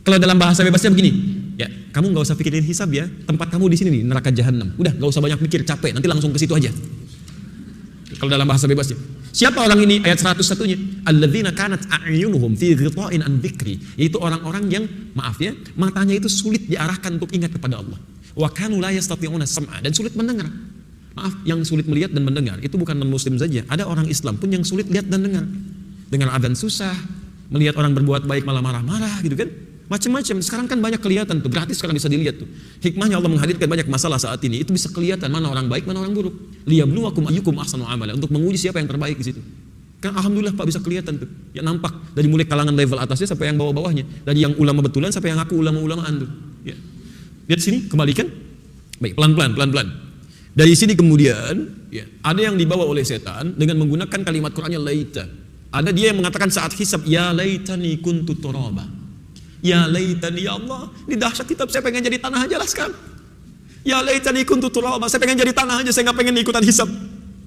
A: Kalau dalam bahasa bebasnya begini, ya, kamu nggak usah pikirin hisab ya, tempat kamu di sini nih, neraka jahannam. Udah, nggak usah banyak mikir, capek, nanti langsung ke situ aja. Kalau dalam bahasa bebasnya. Siapa orang ini? Ayat 101-nya. Alladzina kanat a'yunuhum fi ghita'in an dzikri, yaitu orang-orang yang, maaf ya, matanya itu sulit diarahkan untuk ingat kepada Allah. Wa kanu la yastati'una sam'a, dan sulit mendengar. Maaf, yang sulit melihat dan mendengar itu bukan non-muslim saja. Ada orang Islam pun yang sulit lihat dan dengar. Dengar adzan susah, melihat orang berbuat baik malah marah-marah gitu kan. Macam-macam. Sekarang kan banyak kelihatan tuh, gratis sekarang bisa dilihat tuh. Hikmahnya Allah menghadirkan banyak masalah saat ini, itu bisa kelihatan mana orang baik, mana orang buruk. Liyabluwakum ayyukum ahsanu amala, untuk menguji siapa yang terbaik di situ. Kan alhamdulillah Pak, bisa kelihatan tuh. Ya nampak dari mulai kalangan level atasnya sampai yang bawah-bawahnya, dari yang ulama betulan sampai yang aku ulama-ulamaan tuh. Ya. Lihat sini, kembalikan. Baik, pelan-pelan. Dari sini kemudian, ya, ada yang dibawa oleh setan dengan menggunakan kalimat Qur'annya laita. Ada dia yang mengatakan saat hisab, ya laitani kuntu turaba. Ya laitani, ya Allah, ini dahsyat kitab, saya pengen jadi tanah aja lah sekarang. Ya laitani kuntu turaba, saya pengen jadi tanah aja, saya nggak pengen ikutan hisab.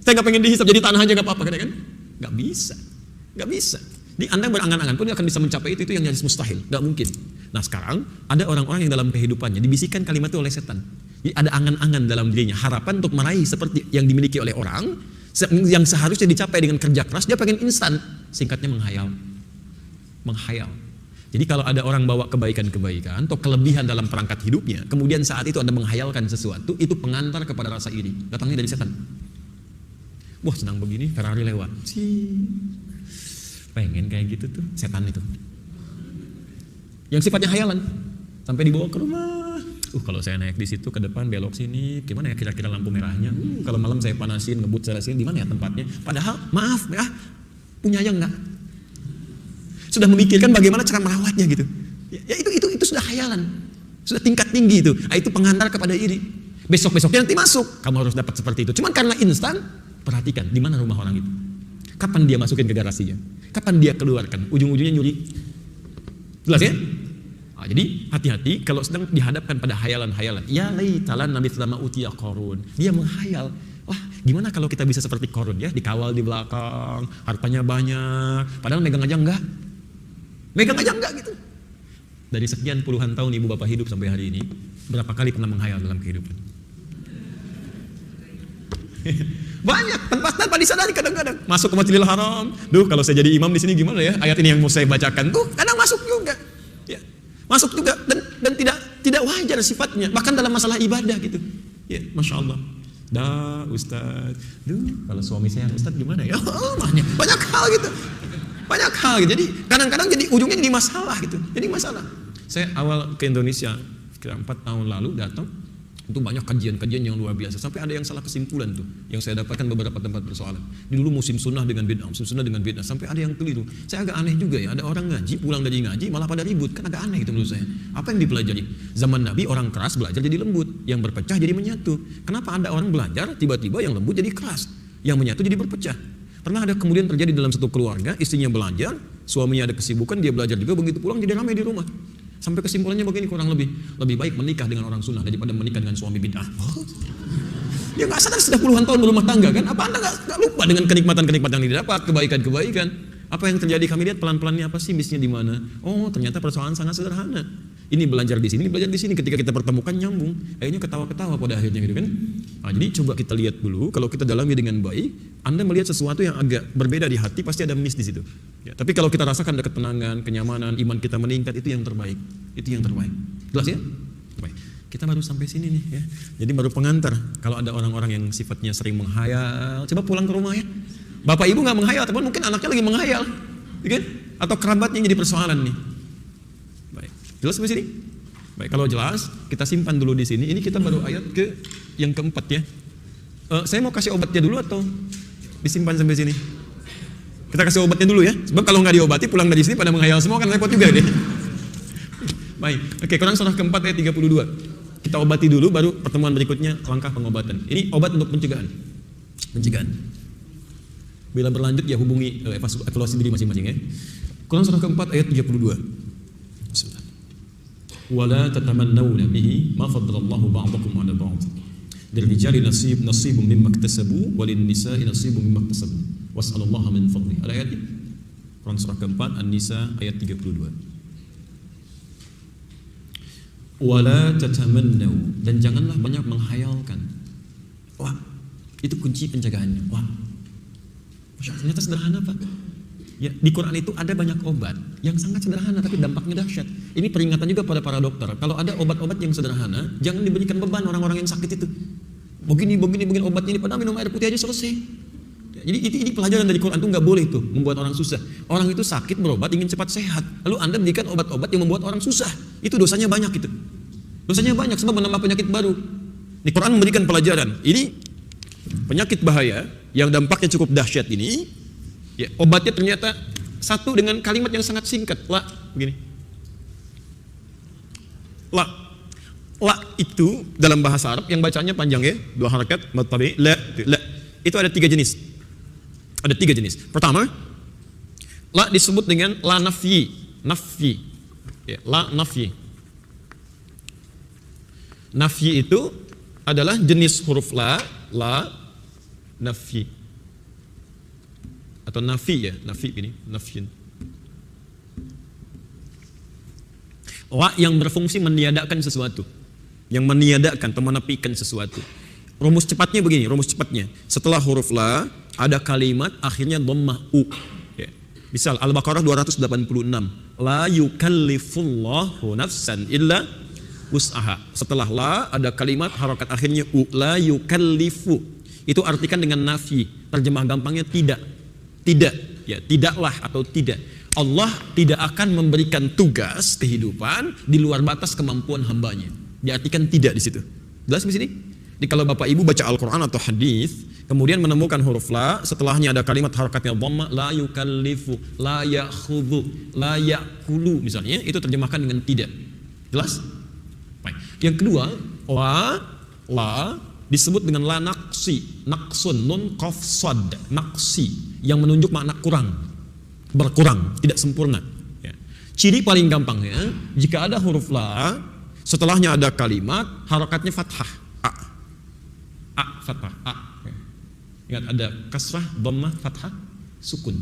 A: Saya nggak pengen dihisab, jadi tanah aja nggak apa-apa, kan? Nggak bisa. Di Anda berangan-angan pun akan bisa mencapai itu yang nyaris mustahil, nggak mungkin. Nah sekarang ada orang-orang yang dalam kehidupannya dibisikkan kalimat itu oleh setan. Jadi ada angan-angan dalam dirinya, harapan untuk meraih seperti yang dimiliki oleh orang, yang seharusnya dicapai dengan kerja keras, dia pengen instan. Singkatnya menghayal. Jadi kalau ada orang bawa kebaikan-kebaikan atau kelebihan dalam perangkat hidupnya, kemudian saat itu Anda menghayalkan sesuatu, itu pengantar kepada rasa iri. Datangnya dari setan. Wah, senang begini, Ferrari lewat. Pengen kayak gitu tuh, setan itu. Yang sifatnya hayalan, sampai dibawa ke rumah. Kalau saya naik di situ ke depan belok sini, gimana ya kira-kira lampu merahnya? Kalau malam saya panasin, ngebut sana sini, di mana ya tempatnya? Padahal maaf ya, punya yang enggak. sudah memikirkan bagaimana cara merawatnya gitu. Ya itu sudah khayalan. Sudah tingkat tinggi itu. Itu pengantar kepada iri. Besok-besoknya nanti masuk, kamu harus dapat seperti itu. Cuman karena instan, perhatikan di mana rumah orang itu. Kapan dia masukin ke garasinya? Kapan dia keluarkan? Ujung-ujungnya nyuri. Jelas ya? Nah, jadi hati-hati kalau sedang dihadapkan pada hayalan-hayalan. Ya laitalan nabi selama utia Qarun. Dia menghayal, wah gimana kalau kita bisa seperti Qarun ya, dikawal di belakang, hartanya banyak, padahal megang aja enggak gitu. Dari sekian puluhan tahun ibu bapak hidup sampai hari ini, berapa kali pernah menghayal dalam kehidupan? Banyak, tanpa disadari kadang-kadang. Masuk ke Masjidil Haram, duh kalau saya jadi imam di sini gimana ya? Ayat ini yang mau saya bacakan tuh kadang masuk juga. Ya. Masuk juga dan tidak wajar sifatnya, bahkan dalam masalah ibadah gitu. Ya, Masya Allah. Ustaz, kalau suami saya Ustaz gimana ya? Banyak hal gitu. Jadi kadang-kadang jadi ujungnya jadi masalah gitu. Jadi masalah. Saya awal ke Indonesia kira 4 tahun lalu datang, itu banyak kajian-kajian yang luar biasa. Sampai ada yang salah kesimpulan tuh, yang saya dapatkan beberapa tempat persoalan. Dulu musim sunnah dengan bid'ah, sampai ada yang keliru. Saya agak aneh juga ya, ada orang ngaji, pulang dari ngaji malah pada ribut, kan agak aneh itu menurut saya. Apa yang dipelajari? Zaman Nabi orang keras belajar jadi lembut, yang berpecah jadi menyatu. Kenapa ada orang belajar tiba-tiba yang lembut jadi keras, yang menyatu jadi berpecah? Pernah ada kemudian terjadi dalam satu keluarga, istrinya belajar, suaminya ada kesibukan, dia belajar juga, begitu pulang jadi ramai di rumah. Sampai kesimpulannya begini kurang lebih baik menikah dengan orang sunnah daripada menikah dengan suami bid'ah. Ya nggak sadar sudah puluhan tahun berumah tangga kan? Apa Anda nggak lupa dengan kenikmatan yang didapat, kebaikan? Apa yang terjadi kami lihat pelan-pelannya apa sih bisnya di mana? Oh ternyata persoalan sangat sederhana. Ini belajar di sini, ketika kita pertemukan nyambung, akhirnya ketawa-ketawa pada akhirnya gitu kan. Nah, jadi coba kita lihat dulu, kalau kita dalami dengan baik, Anda melihat sesuatu yang agak berbeda di hati, pasti ada miss di situ. Ya, tapi kalau kita rasakan ada ketenangan, kenyamanan, iman kita meningkat, itu yang terbaik. Jelas ya? Baik. Kita baru sampai sini nih ya. Jadi baru pengantar. Kalau ada orang-orang yang sifatnya sering menghayal, coba pulang ke rumah ya. Bapak ibu nggak menghayal, tapi mungkin anaknya lagi menghayal, ya kan? Atau kerabatnya yang jadi persoalan nih. Jelas sampai sini? Baik, kalau jelas, kita simpan dulu di sini. Ini kita baru ayat ke yang keempat ya. Saya mau kasih obatnya dulu atau disimpan sampai sini? Kita kasih obatnya dulu ya. Sebab kalau nggak diobati, pulang dari sini pada menghayal semua kan repot juga deh. Baik, oke, Quran surah keempat ayat 32. Kita obati dulu, baru pertemuan berikutnya langkah pengobatan. Ini obat untuk pencegahan. Bila berlanjut ya hubungi evaluasi diri masing-masing ya. Quran surah keempat ayat 32. Bismillah. Wala tatamannawna bihi ma faddalallahu ba'dakum 'ala ba'd. Lirijali nasibun mimma iktasabu walin nisa'i nasibun mimma iktasabu. Was'alallaha min fadli. Ada ayat ini. Quran surah keempat An-Nisa ayat 32. Wala tatamannaw, dan janganlah banyak menghayalkan. Wah, itu kunci pencegahannya. Wah. Ternyata sederhana Pak. Ya, di Quran itu ada banyak obat yang sangat sederhana tapi dampaknya dahsyat. Ini peringatan juga pada para dokter. Kalau ada obat-obat yang sederhana, jangan diberikan beban orang-orang yang sakit itu. Begini obatnya ini, padahal minum air putih aja selesai. Ya, jadi ini pelajaran dari Quran itu nggak boleh tuh membuat orang susah. Orang itu sakit berobat ingin cepat sehat, lalu Anda berikan obat-obat yang membuat orang susah. Itu dosanya banyak itu. Dosanya banyak sebab menambah penyakit baru. Di Quran memberikan pelajaran. Ini penyakit bahaya yang dampaknya cukup dahsyat ini. Ya, obatnya ternyata satu dengan kalimat yang sangat singkat. Begini. La itu dalam bahasa Arab yang bacanya panjang ya, 2 harakat, matabi, la. Itu ada 3 jenis. Pertama, la disebut dengan la nafyi. Ya, la nafyi. Nafyi itu adalah jenis huruf la nafyi. Atau nafi ya, nafyin. La yang berfungsi meniadakan sesuatu, yang meniadakan atau menepikan sesuatu. Rumus cepatnya begini, setelah huruf la ada kalimat akhirnya dhammah u. Ya. Misal Al-Baqarah 286, la yukallifullahu nafsan illa wus'aha. Setelah la ada kalimat harokat akhirnya u, la yukallifu. Itu artikan dengan nafi. Terjemah gampangnya tidak, ya tidaklah atau tidak. Allah tidak akan memberikan tugas kehidupan di luar batas kemampuan hambanya. Diartikan tidak di situ. Jelas di sini? Jadi kalau Bapak Ibu baca Al-Quran atau hadis, kemudian menemukan huruf la, setelahnya ada kalimat harakatnya dhamma, la yukallifu, la ya'khudhu, la ya'kulu misalnya, itu terjemahkan dengan tidak. Jelas? Baik. Yang kedua, la disebut dengan la naqsi, naqsun, nun qaf sad, naqsi, yang menunjuk makna kurang, berkurang, tidak sempurna. Ya. Ciri paling gampangnya, jika ada huruf la, setelahnya ada kalimat, harakatnya fathah. Fathah, Ingat ada kasrah, dhammah, fathah, sukun.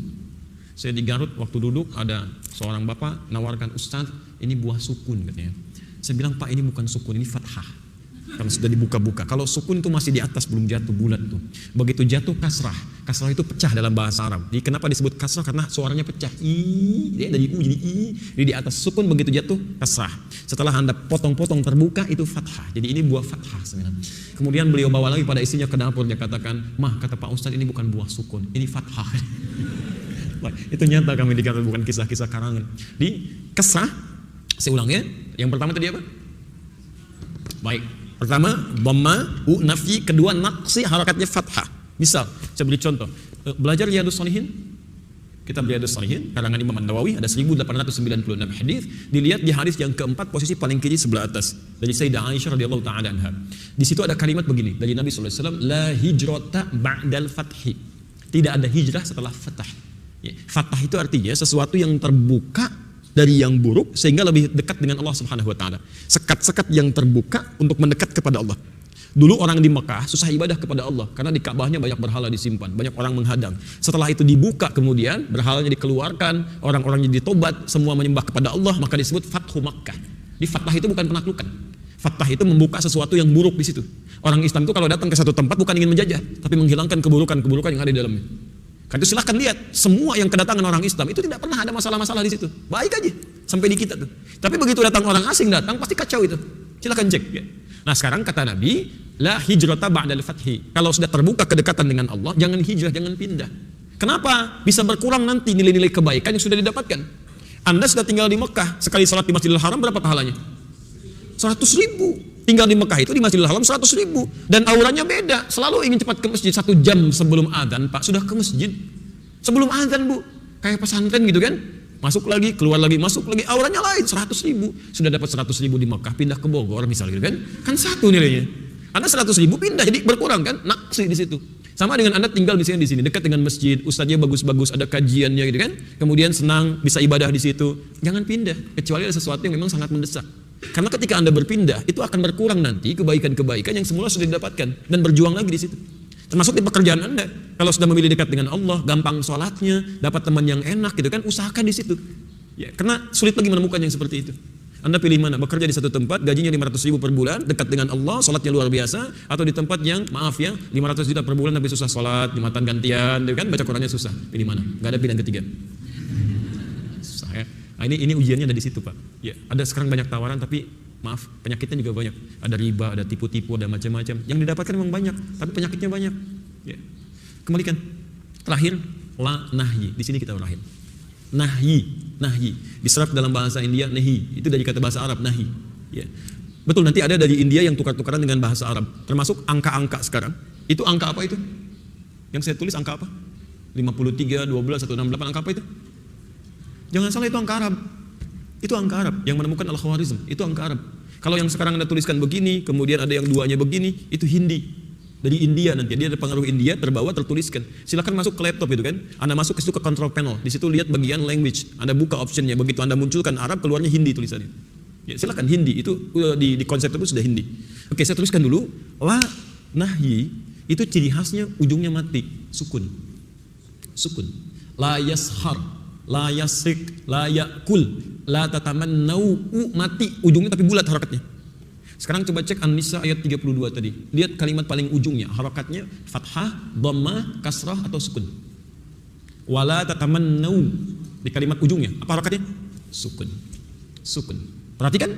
A: Saya di Garut waktu duduk ada seorang bapak nawarkan, Ustaz, ini buah sukun katanya. Saya bilang, Pak, ini bukan sukun, ini fathah. Karena sudah dibuka-buka. Kalau sukun itu masih di atas, belum jatuh bulat tuh. Begitu jatuh kasrah. Kasrah itu pecah dalam bahasa Arab. Jadi kenapa disebut kasrah? Karena suaranya pecah. Dia dari u jadi i. Jadi di atas sukun, begitu jatuh kasrah. Setelah Anda potong-potong terbuka, itu fathah. Jadi ini buah fathah sebenarnya. Kemudian beliau bawa lagi pada istrinya ke dapur. Dia katakan, Mah, kata Pak Ustaz, ini bukan buah sukun, ini fathah. Itu nyata kami dikatakan, bukan kisah-kisah karangan. Di kasrah, saya ulang ya. Yang pertama tadi apa? Baik. Pertama, dhamma, nafi. Kedua, naqsi, harakatnya fathah. Misal, saya beri contoh. Belajar Riyadhus Shalihin. Kitab Riyadhus Shalihin, karangan Imam An-Nawawi, ada 1896 hadis. Dilihat di hadis yang keempat, posisi paling kiri sebelah atas. Dari Sayyidah Aisyah radhiyallahu ta'ala anha. Di situ ada kalimat begini, dari Nabi SAW, La hijrata ba'dal fathi. Tidak ada hijrah setelah fathah. Ya, fathah itu artinya sesuatu yang terbuka dari yang buruk sehingga lebih dekat dengan Allah Subhanahu wa taala. Sekat-sekat yang terbuka untuk mendekat kepada Allah. Dulu orang di Mekah susah ibadah kepada Allah karena di Ka'bahnya banyak berhala disimpan, banyak orang menghadang. Setelah itu dibuka kemudian berhalanya dikeluarkan, orang-orangnya ditobat, semua menyembah kepada Allah, maka disebut Fathu Makkah. Di fathah itu bukan penaklukan. Fathah itu membuka sesuatu yang buruk di situ. Orang Islam itu kalau datang ke satu tempat bukan ingin menjajah, tapi menghilangkan keburukan-keburukan yang ada di dalamnya. Karena itu silahkan lihat, semua yang kedatangan orang Islam itu tidak pernah ada masalah-masalah di situ. Baik aja, sampai di kita tuh. Tapi begitu datang orang asing datang, pasti kacau itu. Silahkan cek. Ya. Nah sekarang kata Nabi, la hijrata ba'dal fathi. Kalau sudah terbuka kedekatan dengan Allah, jangan hijrah, jangan pindah. Kenapa? Bisa berkurang nanti nilai-nilai kebaikan yang sudah didapatkan. Anda sudah tinggal di Mekah, sekali salat di Masjidil Haram berapa pahalanya? 100.000. Tinggal di Mekah itu di Masjidil Haram 100.000. Dan auranya beda. Selalu ingin cepat ke masjid. 1 jam sebelum adzan, Pak, sudah ke masjid. Sebelum adzan, Bu. Kayak pesantren gitu kan. Masuk lagi, keluar lagi, masuk lagi. Auranya lain, 100.000. Sudah dapat 100.000 di Mekah, pindah ke Bogor misalnya gitu kan. Kan satu nilainya. Anda 100.000 pindah, jadi berkurang kan. Naksi di situ. Sama dengan Anda tinggal di sini, dekat dengan masjid, ustadznya bagus-bagus, ada kajiannya gitu kan. Kemudian senang, bisa ibadah di situ. Jangan pindah, kecuali ada sesuatu yang memang sangat mendesak. Karena ketika Anda berpindah, itu akan berkurang nanti kebaikan-kebaikan yang semula sudah didapatkan dan berjuang lagi di situ. Termasuk di pekerjaan Anda. Kalau sudah memilih dekat dengan Allah, gampang sholatnya, dapat teman yang enak gitu kan, usahakan di situ. Ya, karena sulit lagi menemukan yang seperti itu. Anda pilih mana? Bekerja di satu tempat, gajinya 500.000 per bulan, dekat dengan Allah, sholatnya luar biasa, atau di tempat yang maaf ya, 500 juta per bulan tapi susah sholat, Jumatan gantian, gitu kan, baca Qurannya susah. Pilih mana? Gak ada pilihan ketiga. Susah ya. Nah, ini ujiannya ada di situ, Pak. Ya, ada sekarang banyak tawaran tapi maaf, penyakitnya juga banyak. Ada riba, ada tipu-tipu, ada macam-macam. Yang didapatkan memang banyak, tapi penyakitnya banyak. Ya. Kembalikan. Terakhir, la nahyi. Di sini kita berakhir. Nahyi. Diserap dalam bahasa India nahi. Itu dari kata bahasa Arab nahi. Ya. Betul, nanti ada dari India yang tukar-tukaran dengan bahasa Arab. Termasuk angka-angka sekarang. Itu angka apa itu? Yang saya tulis angka apa? 53, 12, 168, angka apa itu? Jangan salah, itu angka Arab. Itu angka Arab yang menemukan Al-Khawarizm. Itu angka Arab. Kalau yang sekarang Anda tuliskan begini, kemudian ada yang duanya begini, itu Hindi. Dari India nanti. Dia ada pengaruh India, terbawa, tertuliskan. Silakan masuk ke laptop itu kan. Anda masuk ke situ ke control panel. Di situ lihat bagian language. Anda buka optionnya. Begitu Anda munculkan Arab, keluarnya Hindi tulisannya. Ya, silakan Hindi. Itu di konsep itu sudah Hindi. Oke, saya tuliskan dulu. La nahyi itu ciri khasnya ujungnya mati. Sukun. La yashar, la yasrik, la yakul, la tatamannau, mati ujungnya tapi bulat harakatnya. Sekarang coba cek An-Nisa ayat 32 tadi. Lihat kalimat paling ujungnya, harakatnya fathah, dhammah, kasrah atau sukun. Wala tatamannau, di kalimat ujungnya apa harakatnya? Sukun. Perhatikan,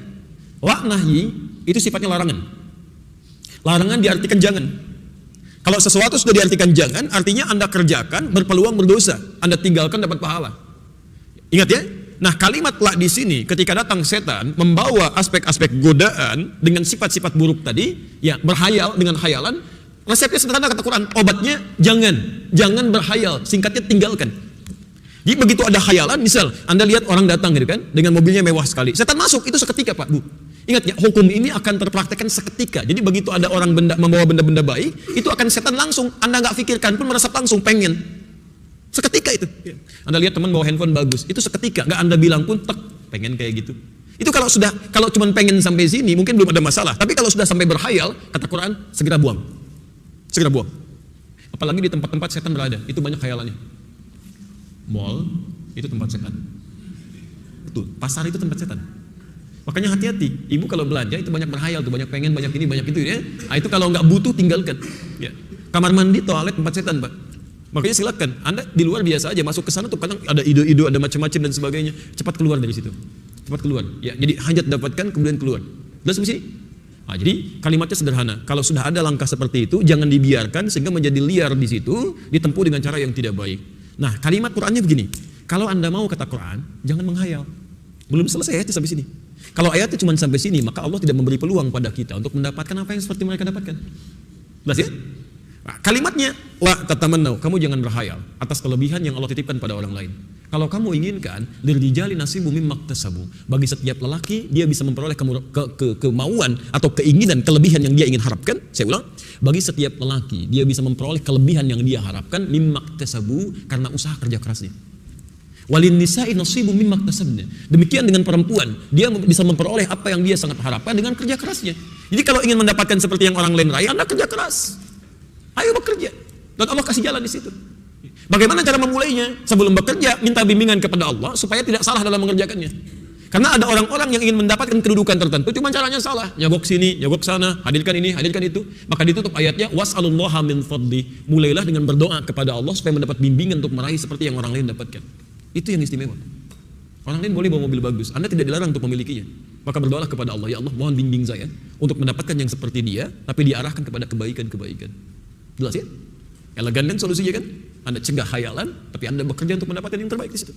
A: la nahyi itu sifatnya larangan. Larangan diartikan jangan. Kalau sesuatu sudah diartikan jangan, artinya Anda kerjakan berpeluang berdosa, Anda tinggalkan dapat pahala. Ingat ya, Nah, kalimat la di sini ketika datang setan membawa aspek-aspek godaan dengan sifat-sifat buruk tadi, ya berhayal dengan khayalan. Resepnya sederhana kata Quran, obatnya jangan berhayal, singkatnya tinggalkan. Jadi begitu ada khayalan, misal Anda lihat orang datang gitu kan, dengan mobilnya mewah sekali, setan masuk itu seketika Pak Bu. Ingat ya, hukum ini akan terpraktekkan seketika. Jadi begitu ada orang membawa benda-benda baik, itu akan setan langsung, Anda nggak pikirkan pun merasa langsung pengen. Seketika itu. Anda lihat teman bawa handphone bagus, itu seketika, nggak Anda bilang pun tek pengen kayak gitu. Itu kalau cuma pengen sampai sini mungkin belum ada masalah. Tapi kalau sudah sampai berhayal, kata Quran, segera buang. Segera buang. Apalagi di tempat-tempat setan berada, itu banyak khayalannya. Mall itu tempat setan. Betul, pasar itu tempat setan. Makanya hati-hati, ibu kalau belanja itu banyak berhayal tuh, banyak pengen, banyak ini, banyak itu ya. Nah, itu kalau nggak butuh tinggalkan. Ya. Kamar mandi, toilet tempat setan, Pak. Makanya silakan, Anda di luar biasa aja masuk ke sana tuh kadang ada ide-ide, ada macam-macam dan sebagainya. Cepat keluar dari situ. Cepat keluar. Ya, jadi hajat dapatkan kemudian keluar. Jelas di sini? Nah, jadi kalimatnya sederhana. Kalau sudah ada langkah seperti itu, jangan dibiarkan sehingga menjadi liar di situ, ditempuh dengan cara yang tidak baik. Nah, kalimat Qur'annya begini. Kalau Anda mau kata Quran, jangan menghayal. Belum selesai ayatnya sampai sini. Kalau ayatnya cuma sampai sini, maka Allah tidak memberi peluang pada kita untuk mendapatkan apa yang seperti mereka dapatkan. Jelas ya? Nah, kalimatnya la tatamannau, kamu jangan berhayal atas kelebihan yang Allah titipkan pada orang lain. Kalau kamu inginkan lirijali nasibu mimma iktasabu, bagi setiap lelaki dia bisa memperoleh kemauan atau keinginan kelebihan yang dia ingin harapkan. Saya ulang, bagi setiap lelaki dia bisa memperoleh kelebihan yang dia harapkan mimma iktasabu karena usaha kerja kerasnya. Walin nisa'i nasibu mimma iktasabna. Demikian dengan perempuan, dia bisa memperoleh apa yang dia sangat harapkan dengan kerja kerasnya. Jadi kalau ingin mendapatkan seperti yang orang lain raih, Anda kerja keras. Ayo bekerja. Dan Allah kasih jalan di situ. Bagaimana cara memulainya? Sebelum bekerja, minta bimbingan kepada Allah supaya tidak salah dalam mengerjakannya. Karena ada orang-orang yang ingin mendapatkan kedudukan tertentu, cuma caranya salah. Nyogok sini, nyogok sana, hadirkan ini, hadirkan itu. Maka ditutup ayatnya, was'alullaha min fadli. Mulailah dengan berdoa kepada Allah supaya mendapat bimbingan untuk meraih seperti yang orang lain dapatkan. Itu yang istimewa. Orang lain boleh bawa mobil bagus, Anda tidak dilarang untuk memilikinya. Maka berdoalah kepada Allah, ya Allah mohon bimbing saya untuk mendapatkan yang seperti dia, tapi diarahkan kepada kebaikan-kebaikan. Jelas ya? Elegan kan solusinya kan? Anda cegah khayalan, tapi Anda bekerja untuk mendapatkan yang terbaik di situ.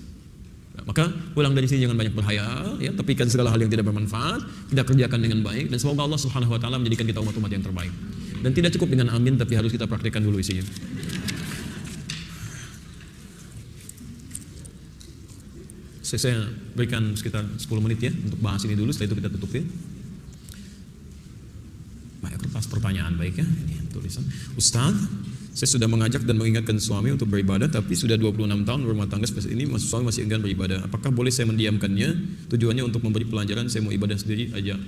A: Nah, maka pulang dari sini jangan banyak berhayal, ya, tepikan segala hal yang tidak bermanfaat, kita kerjakan dengan baik, dan semoga Allah Subhanahu Wa Taala menjadikan kita umat-umat yang terbaik. Dan tidak cukup dengan amin, tapi harus kita praktikkan dulu isinya. Saya berikan sekitar 10 menit ya untuk bahas ini dulu, setelah itu kita tutup ya. Baik, kertas pertanyaan baik ya. Ini tulisan. Ustaz, saya sudah mengajak dan mengingatkan suami untuk beribadah, tapi sudah 26 tahun berumah tangga seperti ini, suami masih enggan beribadah. Apakah boleh saya mendiamkannya? Tujuannya untuk memberi pelajaran, saya mau ibadah sendiri aja,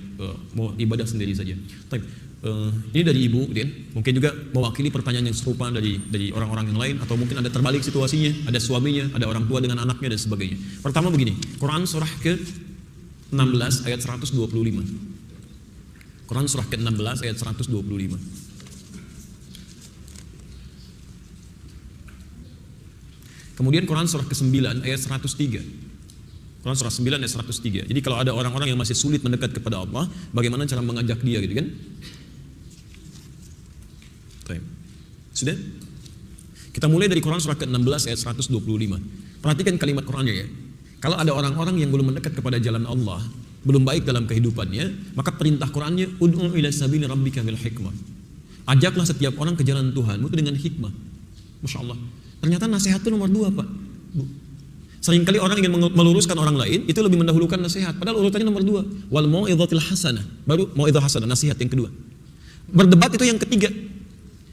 A: mau ibadah sendiri saja. Ini dari Ibu, Din. Mungkin juga mewakili pertanyaan yang serupa dari orang-orang yang lain, atau mungkin ada terbalik situasinya, ada suaminya, ada orang tua dengan anaknya dan sebagainya. Pertama begini, Quran surah ke-16 ayat 125. Quran surah ke-16 ayat 125. Kemudian Quran surah ke-9 ayat 103. Quran surah 9 ayat 103. Jadi kalau ada orang-orang yang masih sulit mendekat kepada Allah, bagaimana cara mengajak dia gitu kan? Sudah? Kita mulai dari Quran surah ke-16 ayat 125. Perhatikan kalimat Qurannya ya. Kalau ada orang-orang yang belum mendekat kepada jalan Allah, belum baik dalam kehidupannya, maka perintah Qurannya ud'u ila sabili rabbika bil hikmah. Ajaklah setiap orang ke jalan Tuhanmu itu dengan hikmah. Masya Allah. Ternyata nasihat itu nomor 2 Pak. Bu. Seringkali orang ingin meluruskan orang lain, itu lebih mendahulukan nasihat. Padahal urutannya nomor 2. Wal mau'izatil hasanah. Baru mau'izah hasanah, nasihat yang kedua. Berdebat itu yang ketiga.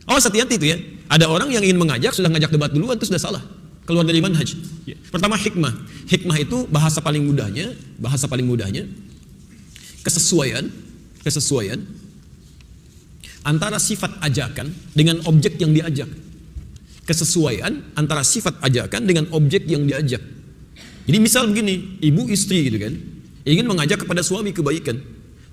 A: Awas hati-hati itu ya. Ada orang yang ingin mengajak, sudah ngajak debat duluan, itu sudah salah. Keluar dari manhaj. Pertama hikmah. Hikmah itu bahasa paling mudahnya kesesuaian antara sifat ajakan dengan objek yang diajak. Kesesuaian antara sifat ajakan dengan objek yang diajak. Jadi misal begini, ibu istri gitu kan, ingin mengajak kepada suami kebaikan.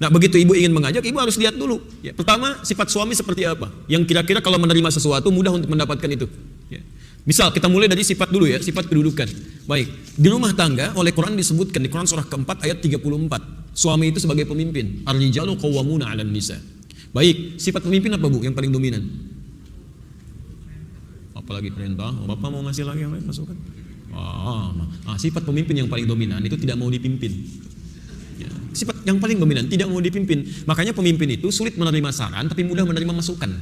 A: Nah begitu ibu ingin mengajak, ibu harus lihat dulu. Ya, pertama sifat suami seperti apa, yang kira-kira kalau menerima sesuatu mudah untuk mendapatkan itu. Ya. Misal kita mulai dari sifat dulu ya, sifat kedudukan. Baik, di rumah tangga oleh Quran disebutkan di Quran surah keempat ayat 34. Suami itu sebagai pemimpin. Ar-rijalu qawwamuna 'alan nisa. Baik, sifat pemimpin apa Bu yang paling dominan? Apalagi perintah, Bapak mau ngasih lagi yang lain, masukkan. Sifat pemimpin yang paling dominan itu tidak mau dipimpin. Ya, sifat yang paling dominan tidak mau dipimpin. Makanya pemimpin itu sulit menerima saran, tapi mudah menerima masukan.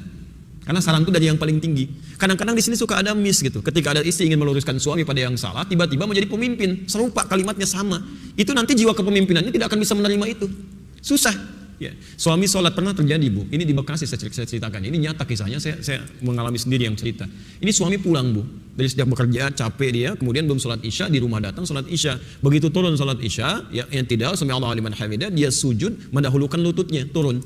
A: Karena saran itu dari yang paling tinggi. Kadang-kadang di sini suka ada miss gitu. Ketika ada istri ingin meluruskan suami pada yang salah, tiba-tiba menjadi pemimpin, serupa kalimatnya sama. Itu nanti jiwa kepemimpinannya tidak akan bisa menerima itu. Susah. Ya. Suami sholat pernah terjadi, Bu. Ini di Bekasi saya ceritakan. Ini nyata kisahnya, saya mengalami sendiri yang cerita. Ini suami pulang, Bu. Dari sejak bekerja, capek dia, kemudian belum sholat isya, di rumah datang sholat isya. Begitu turun sholat isya, ya, yang tidak, sami Allahu liman hamidah, dia sujud, mendahulukan lututnya, turun.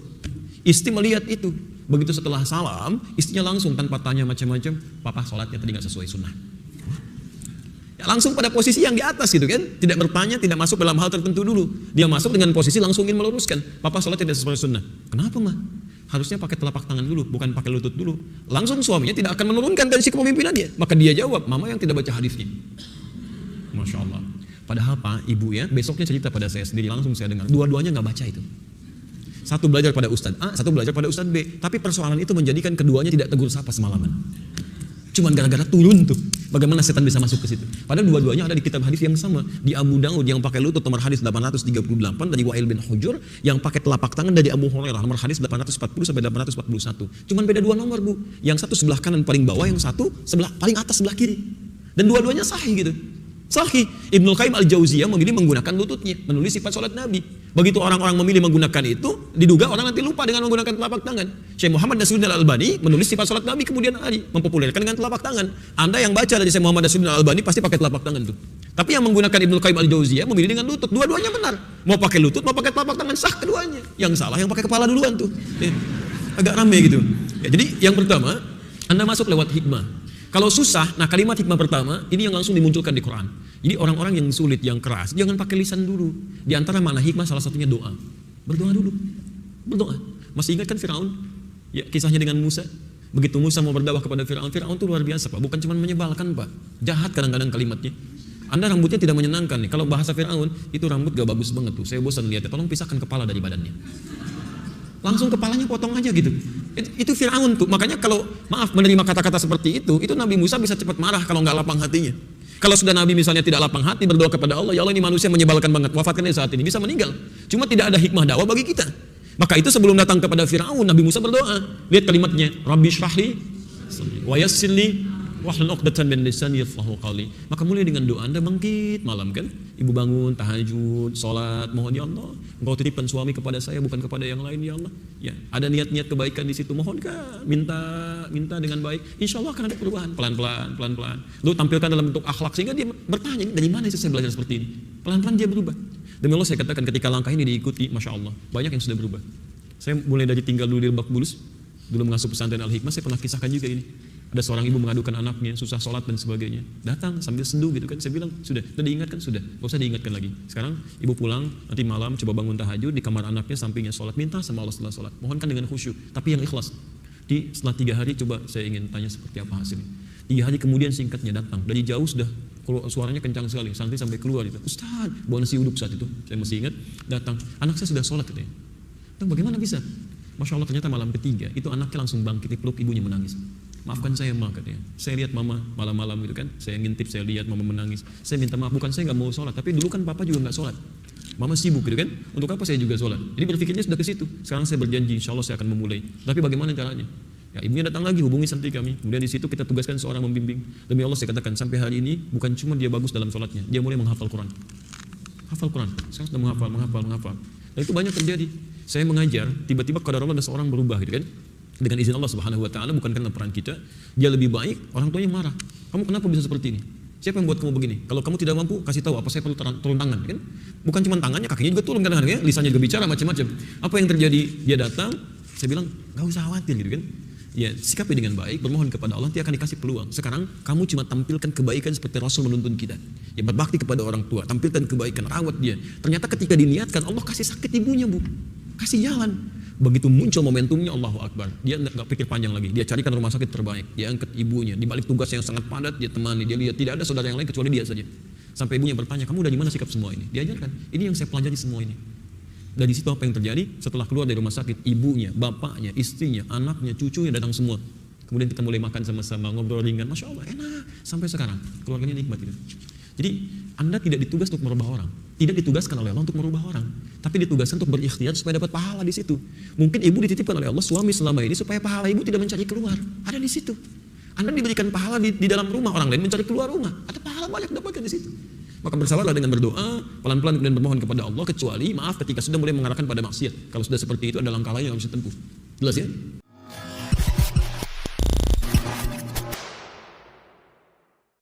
A: Istri melihat itu. Begitu setelah salam, istrinya langsung tanpa tanya macam-macam, papa sholatnya tadi nggak sesuai sunnah. Ya, langsung pada posisi yang di atas gitu kan, tidak bertanya, tidak masuk dalam hal tertentu dulu. Dia masuk dengan posisi langsung ingin meluruskan, papa sholat tidak sesuai sunnah. Kenapa mah? Harusnya pakai telapak tangan dulu, bukan pakai lutut dulu. Langsung suaminya tidak akan menurunkan dari si kepemimpinan dia. Maka dia jawab, mama yang tidak baca hadisnya. Masya Allah. Padahal Pak, Ibu ya, besoknya cerita pada saya sendiri, langsung saya dengar. Dua-duanya nggak baca itu. Satu belajar pada Ustadz A, satu belajar pada Ustadz B. Tapi persoalan itu menjadikan keduanya tidak tegur sapa semalaman. Cuman gara-gara turun tuh, bagaimana setan bisa masuk ke situ. Padahal dua-duanya ada di kitab hadis yang sama. Di Abu Daud yang pakai lutut nomor hadis 838 dari Wa'il bin Hujur, yang pakai telapak tangan dari Abu Hurairah nomor hadis 840 sampai 841. Cuman beda dua nomor, Bu. Yang satu sebelah kanan paling bawah, yang satu sebelah paling atas sebelah kiri. Dan dua-duanya sahih gitu. Sahih. Ibnu Qayyim al-Jauziyah memilih menggunakan lututnya, menulis sifat sholat Nabi. Begitu orang-orang memilih menggunakan itu, diduga orang nanti lupa dengan menggunakan telapak tangan. Syekh Muhammad Nasiruddin Al-Albani menulis sifat sholat Nabi kemudian hari, mempopulerkan dengan telapak tangan. Anda yang baca dari Syekh Muhammad Nasiruddin Al-Albani pasti pakai telapak tangan tuh. Tapi yang menggunakan Ibnu Qayyim al-Jauziyah memilih dengan lutut. Dua-duanya benar. Mau pakai lutut, mau pakai telapak tangan, sah keduanya. Yang salah yang pakai kepala duluan tuh. Agak ramai gitu. Ya, jadi yang pertama, Anda masuk lewat hikmah. Kalau susah, nah kalimat hikmah pertama, ini yang langsung dimunculkan di Quran. Jadi orang-orang yang sulit, yang keras, jangan pakai lisan dulu. Di antara makna hikmah salah satunya doa. Berdoa dulu. Berdoa. Masih ingat kan Firaun? Ya, kisahnya dengan Musa. Begitu Musa mau berdakwah kepada Firaun, Firaun itu luar biasa, Pak. Bukan cuma menyebalkan, Pak. Jahat kadang-kadang kalimatnya. Anda rambutnya tidak menyenangkan nih. Kalau bahasa Firaun, itu rambut gak bagus banget tuh. Saya bosan lihatnya. Tolong pisahkan kepala dari badannya. Langsung kepalanya potong aja gitu. Itu Firaun tuh. Makanya kalau maaf menerima kata-kata seperti itu Nabi Musa bisa cepat marah kalau nggak lapang hatinya. Kalau sudah Nabi misalnya tidak lapang hati berdoa kepada Allah, ya Allah ini manusia menyebalkan banget, wafatkan dia saat ini, bisa meninggal. Cuma tidak ada hikmah dakwah bagi kita. Maka itu sebelum datang kepada Firaun, Nabi Musa berdoa. Lihat kalimatnya, Rabbi shrahli wa yassirli wahlul 'uqdatam min lisani yafqahu qawli. Maka mulai dengan doa Anda bangkit malam kan, ibu bangun tahajud, salat, mohon ya Allah, Engkau titipkan suami kepada saya bukan kepada yang lain ya Allah. Ya, ada niat-niat kebaikan di situ, mohonkan, minta dengan baik. Insya Allah akan ada perubahan, pelan-pelan. Lalu tampilkan dalam bentuk akhlak sehingga dia bertanya, dari mana sih saya belajar seperti ini? Pelan-pelan dia berubah. Demi Allah saya katakan ketika langkah ini diikuti, Masya Allah, banyak yang sudah berubah. Saya mulai dari tinggal dulu di Lebak Bulus, dulu mengasuh pesantren Al-Hikmah, saya pernah kisahkan juga ini. Ada seorang ibu mengadukan anaknya, susah sholat dan sebagainya. Datang sambil sendu gitu kan. Saya bilang, sudah diingatkan? Sudah, gak usah diingatkan lagi. Sekarang ibu pulang, nanti malam coba bangun tahajud, di kamar anaknya sampingnya sholat. Minta sama Allah setelah sholat. Mohonkan dengan khusyuk, tapi yang ikhlas. Setelah 3 hari coba saya ingin tanya seperti apa hasilnya. 3 hari kemudian singkatnya datang. Dari jauh sudah suaranya kencang sekali. Sampai keluar itu. Ustaz, bawa nasi uduk saat itu. Saya masih ingat, datang. Anak saya sudah sholat katanya. Bagaimana bisa? Masya Allah ternyata malam ketiga, itu anaknya langsung bangkit, peluk ibunya menangis. Maafkan saya Ma katanya. Saya lihat mama malam-malam gitu kan, saya ngintip, saya lihat mama menangis. Saya minta maaf, bukan saya nggak mau sholat, tapi dulu kan papa juga nggak sholat. Mama sibuk gitu kan, untuk apa saya juga sholat? Jadi berpikirnya sudah ke situ. Sekarang saya berjanji, insya Allah saya akan memulai. Tapi bagaimana caranya? Ya, ibunya datang lagi, hubungi santri kami. Kemudian di situ kita tugaskan seorang membimbing. Demi Allah saya katakan sampai hari ini bukan cuma dia bagus dalam sholatnya, dia mulai menghafal Quran. Hafal Quran, saya sudah menghafal. Dan itu banyak terjadi. Saya mengajar, tiba-tiba kadang ada seorang berubah gitu kan. Dengan izin Allah Subhanahu wa taala, bukan karena peran kita, dia lebih baik, orang tuanya marah. Kamu kenapa bisa seperti ini? Siapa yang buat kamu begini? Kalau kamu tidak mampu, kasih tahu apa saya perlu turun tangan kan? Bukan cuma tangannya, kakinya juga turun kadang-kadang ya, lisannya juga bicara macam-macam. Apa yang terjadi? Dia datang, saya bilang, "Enggak usah khawatir," gitu kan. Ya, sikapi dengan baik, bermohon kepada Allah, dia akan dikasih peluang. Sekarang kamu cuma tampilkan kebaikan seperti Rasul menuntun kita. Ya, berbakti kepada orang tua, tampilkan kebaikan, rawat dia. Ternyata ketika diniatkan, Allah kasih sakit ibunya, Bu. Kasih jalan. Begitu muncul momentumnya, Allahu Akbar. Dia nggak pikir panjang lagi. Dia carikan rumah sakit terbaik. Dia angkat ibunya. Di balik tugas yang sangat padat, dia temani. Dia lihat tidak ada saudara yang lain kecuali dia saja. Sampai ibunya bertanya, kamu dari mana sikap semua ini? Diajarkan. Ini yang saya pelajari semua ini. Dari situ apa yang terjadi? Setelah keluar dari rumah sakit, ibunya, bapaknya, istrinya, anaknya, cucunya datang semua kemudian kita mulai makan sama-sama, ngobrol ringan, Masya Allah enak, sampai sekarang, keluarganya nikmat itu. Jadi Anda tidak ditugas untuk merubah orang, tidak ditugaskan oleh Allah untuk merubah orang, tapi ditugaskan untuk berikhtiar supaya dapat pahala di situ. Mungkin ibu dititipkan oleh Allah suami selama ini supaya pahala ibu tidak mencari keluar, ada di situ. Anda diberikan pahala di dalam rumah, orang lain mencari keluar rumah, ada pahala banyak dapatkan di situ. Maka bersabarlah dengan berdoa, pelan-pelan kemudian bermohon kepada Allah, kecuali maaf ketika sudah mulai mengarahkan pada maksiat. Kalau sudah seperti itu ada langkah lain yang harus ditempuh. Jelas ya?